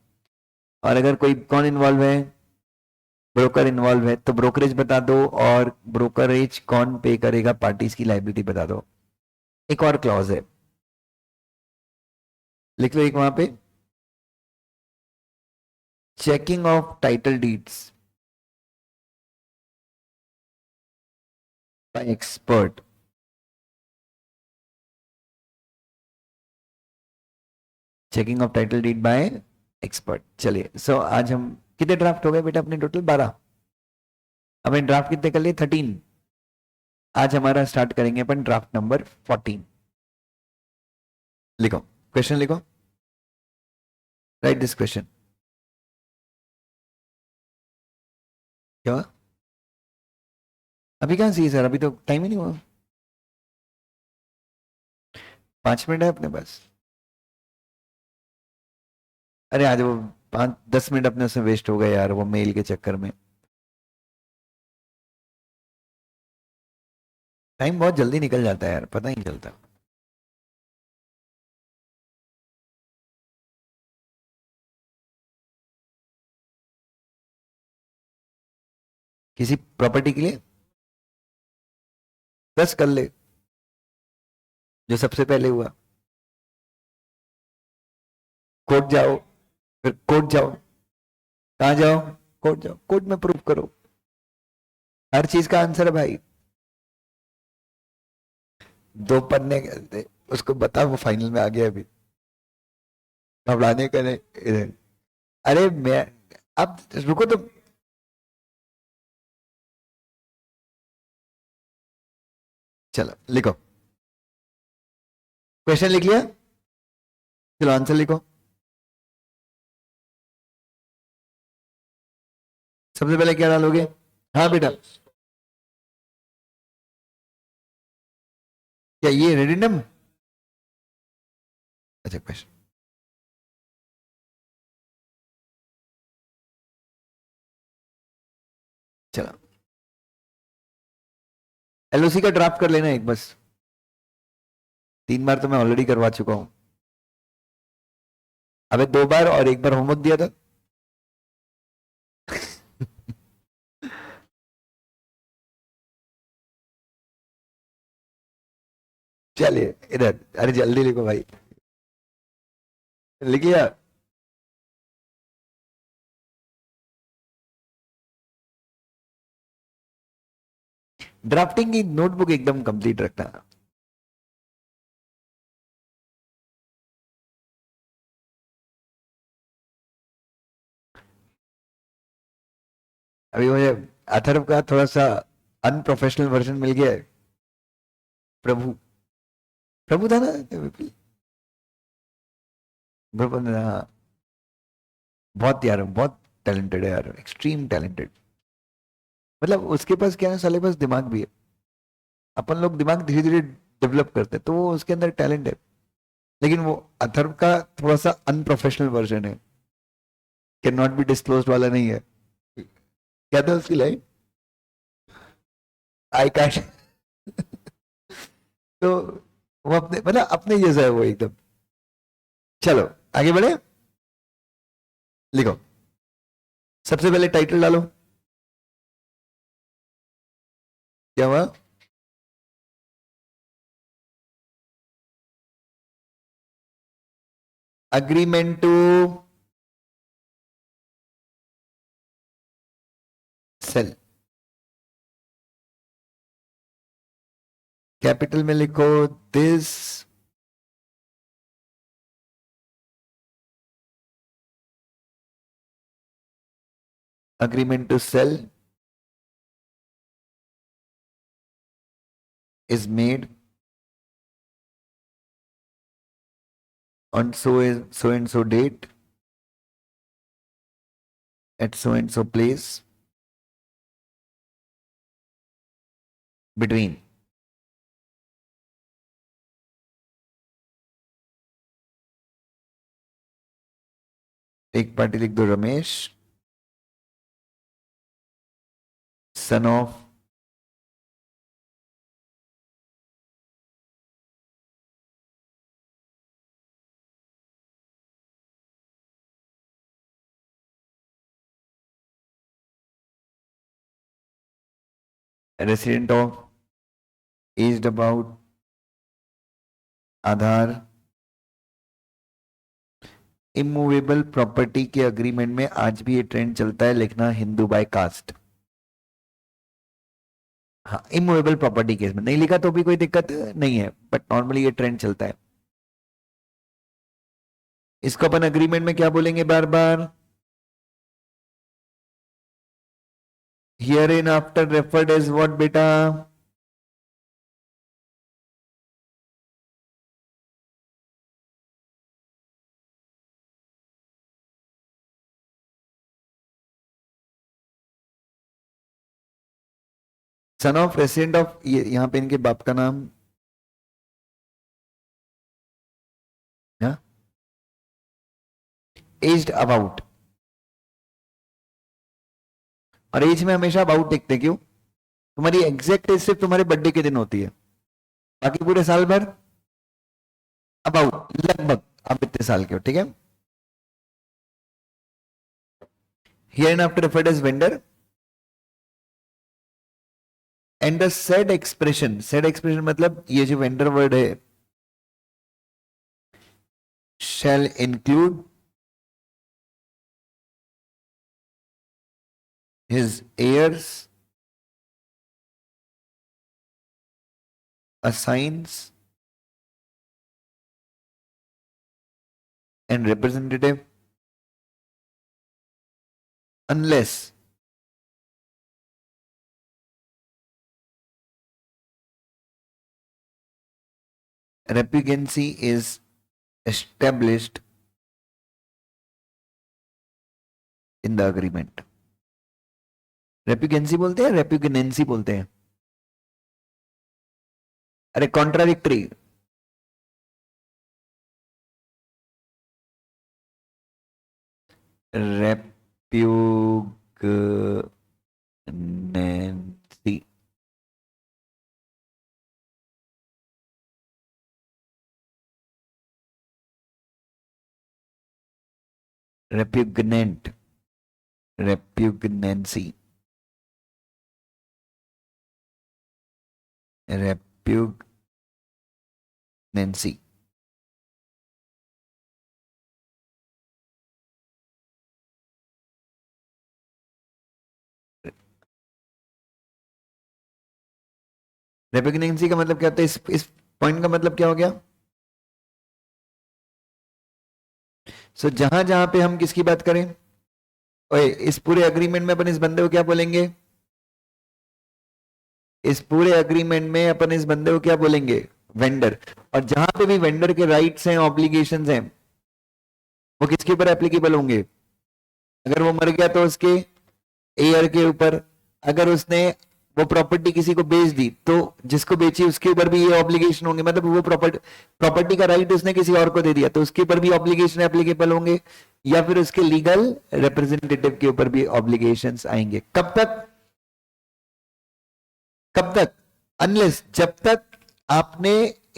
[SPEAKER 1] और अगर कोई कौन इन्वॉल्व है, ब्रोकर इन्वॉल्व है, तो ब्रोकरेज बता दो, और ब्रोकरेज कौन पे करेगा, पार्टीज की लाइबिलिटी बता दो। एक और क्लॉज है, लिख लो एक वहां पे, checking of title deeds by expert, checking of title deed by expert. चलिए, सो आज हम कितने ड्राफ्ट हो गए बेटा अपने, टोटल 12, अपन ड्राफ्ट कितने कर लिए, 13। आज हमारा स्टार्ट करेंगे अपन ड्राफ्ट नंबर 14। लिखो, क्वेश्चन लिखो, राइट दिस क्वेश्चन। क्या हुआ? अभी कहाँ चाहिए सर, अभी तो टाइम ही नहीं हुआ, 5 मिनट है अपने पास। अरे आज वो 5-10 मिनट अपने उसमें वेस्ट हो गए यार, वो मेल के चक्कर में। टाइम बहुत जल्दी निकल जाता है यार, पता ही नहीं चलता। किसी प्रॉपर्टी के लिए 10 कर ले, जो सबसे पहले हुआ। कोर्ट जाओ, फिर कोर्ट जाओ, कहाँ जाओ, कोर्ट जाओ, कोर्ट में प्रूफ करो, हर चीज का आंसर है भाई। 2 पन्ने उसको बता, वो फाइनल में आ गया अभी, घबराने का नहीं इधर। अरे मैं, अब रुको तो। चलो लिखो, क्वेश्चन लिख लिया, चलो आंसर लिखो। सबसे पहले क्या डालोगे? हाँ बेटा, क्या ये रेडिनम? अच्छा क्वेश्चन, चलो एलओसी का ड्राफ्ट कर लेना एक बस, 3 बार तो मैं ऑलरेडी करवा चुका हूं। अबे 2 बार और 1 बार होमवर्क दिया था। चलिए इधर, अरे जल्दी लिखो भाई, लिख लिया? ड्राफ्टिंग की नोटबुक एकदम कंप्लीट रखना। अभी मुझे अथर्व का थोड़ा सा अनप्रोफेशनल वर्जन मिल गया है। प्रभु, प्रभु था ना, प्रभु ने, हाँ। बहुत यार, बहुत टैलेंटेड है यार, एक्सट्रीम टैलेंटेड। मतलब उसके पास क्या है, साले पास दिमाग भी है। अपन लोग दिमाग धीरे धीरे डेवलप करते हैं, तो वो उसके अंदर टैलेंट है। लेकिन वो अथर्व का थोड़ा सा अनप्रोफेशनल वर्जन है, कैन नॉट बी डिस्क्लोज वाला नहीं है। क्या था उसकी लाइन? आई कैट। तो वो अपने, मतलब अपने जैसा है वो एकदम। चलो आगे बढ़े, लिखो, सबसे पहले टाइटल डालो। क्या हुआ? अग्रीमेंट टू सेल, कैपिटल में लिखो this agreement to sell is made on so and so date at so and so place between एक पार्टी लिख दो, Ramesh son of resident of aged about Aadhaar. Immovable property के agreement में आज भी ये ट्रेंड चलता है लिखना हिंदू बाय कास्ट। हाँ, इमूवेबल प्रॉपर्टी केस में नहीं लिखा तो भी कोई दिक्कत नहीं है, बट नॉर्मली ये ट्रेंड चलता है। इसको अपन अग्रीमेंट में क्या बोलेंगे बार बार? Hereinafter referred as what बेटा? सन ऑफ रेसिडेंट ऑफ, ये यहाँ पे इनके बाप का नाम, एज्ड अबाउट, और एज में हमेशा अबाउट लिखते हैं, क्यों? तुम्हारी एग्जैक्ट एज सिर्फ तुम्हारे बर्थडे के दिन होती है, बाकी पूरे साल भर अबाउट, लगभग आप इतने साल के हो, ठीक है। Here and after referred as vendor and the said expression मतलब ये जो वेंडर वर्ड है, shall include his heirs, assigns and representative unless repugnancy is established in the agreement. रेप्यूगेंसी बोलते हैं, रेप्यूगनेंसी बोलते हैं, अरे कॉन्ट्राडिक्टरी, रेप्यूगनेंसी, repugnant, repugnancy, repugnancy. रेपुग्नेंसी का मतलब क्या होता है? इस पॉइंट का मतलब क्या हो गया? सो जहां जहां पे हम किसकी बात करें, ओए इस पूरे अग्रीमेंट में अपन इस बंदे को क्या बोलेंगे? इस पूरे अग्रीमेंट में अपन इस बंदे को क्या बोलेंगे? वेंडर। और जहां पे भी वेंडर के राइट्स हैं, ऑब्लिगेशंस हैं, वो किसके ऊपर एप्लीकेबल होंगे? अगर वो मर गया तो उसके एयर के ऊपर, अगर उसने वो प्रॉपर्टी किसी को बेच दी तो जिसको बेची उसके ऊपर भी ये ऑब्लिगेशन होंगे, मतलब वो प्रॉपर्टी का राइट उसने किसी और को दे दिया तो उसके ऊपर भी ऑब्लिगेशन एप्लीकेबल होंगे, या फिर उसके लीगल रिप्रेजेंटेटिव के ऊपर भी ऑब्लिगेशंस आएंगे। कब तक? कब तक? अनलेस, जब तक आपने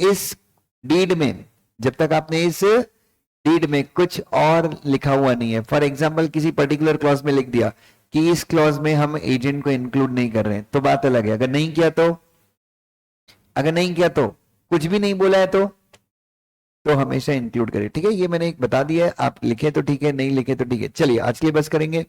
[SPEAKER 1] इस डीड में, जब तक आपने इस डीड में कुछ और लिखा हुआ नहीं है। फॉर एग्जाम्पल किसी पर्टिकुलर क्लॉज में लिख दिया कि इस क्लॉज में हम एजेंट को इंक्लूड नहीं कर रहे हैं, तो बात अलग है। अगर नहीं किया तो, अगर नहीं किया तो, कुछ भी नहीं बोला है तो हमेशा इंक्लूड करें, ठीक है। ये मैंने एक बता दिया है, आप लिखे तो ठीक है, नहीं लिखे तो ठीक है। चलिए आज के लिए बस करेंगे।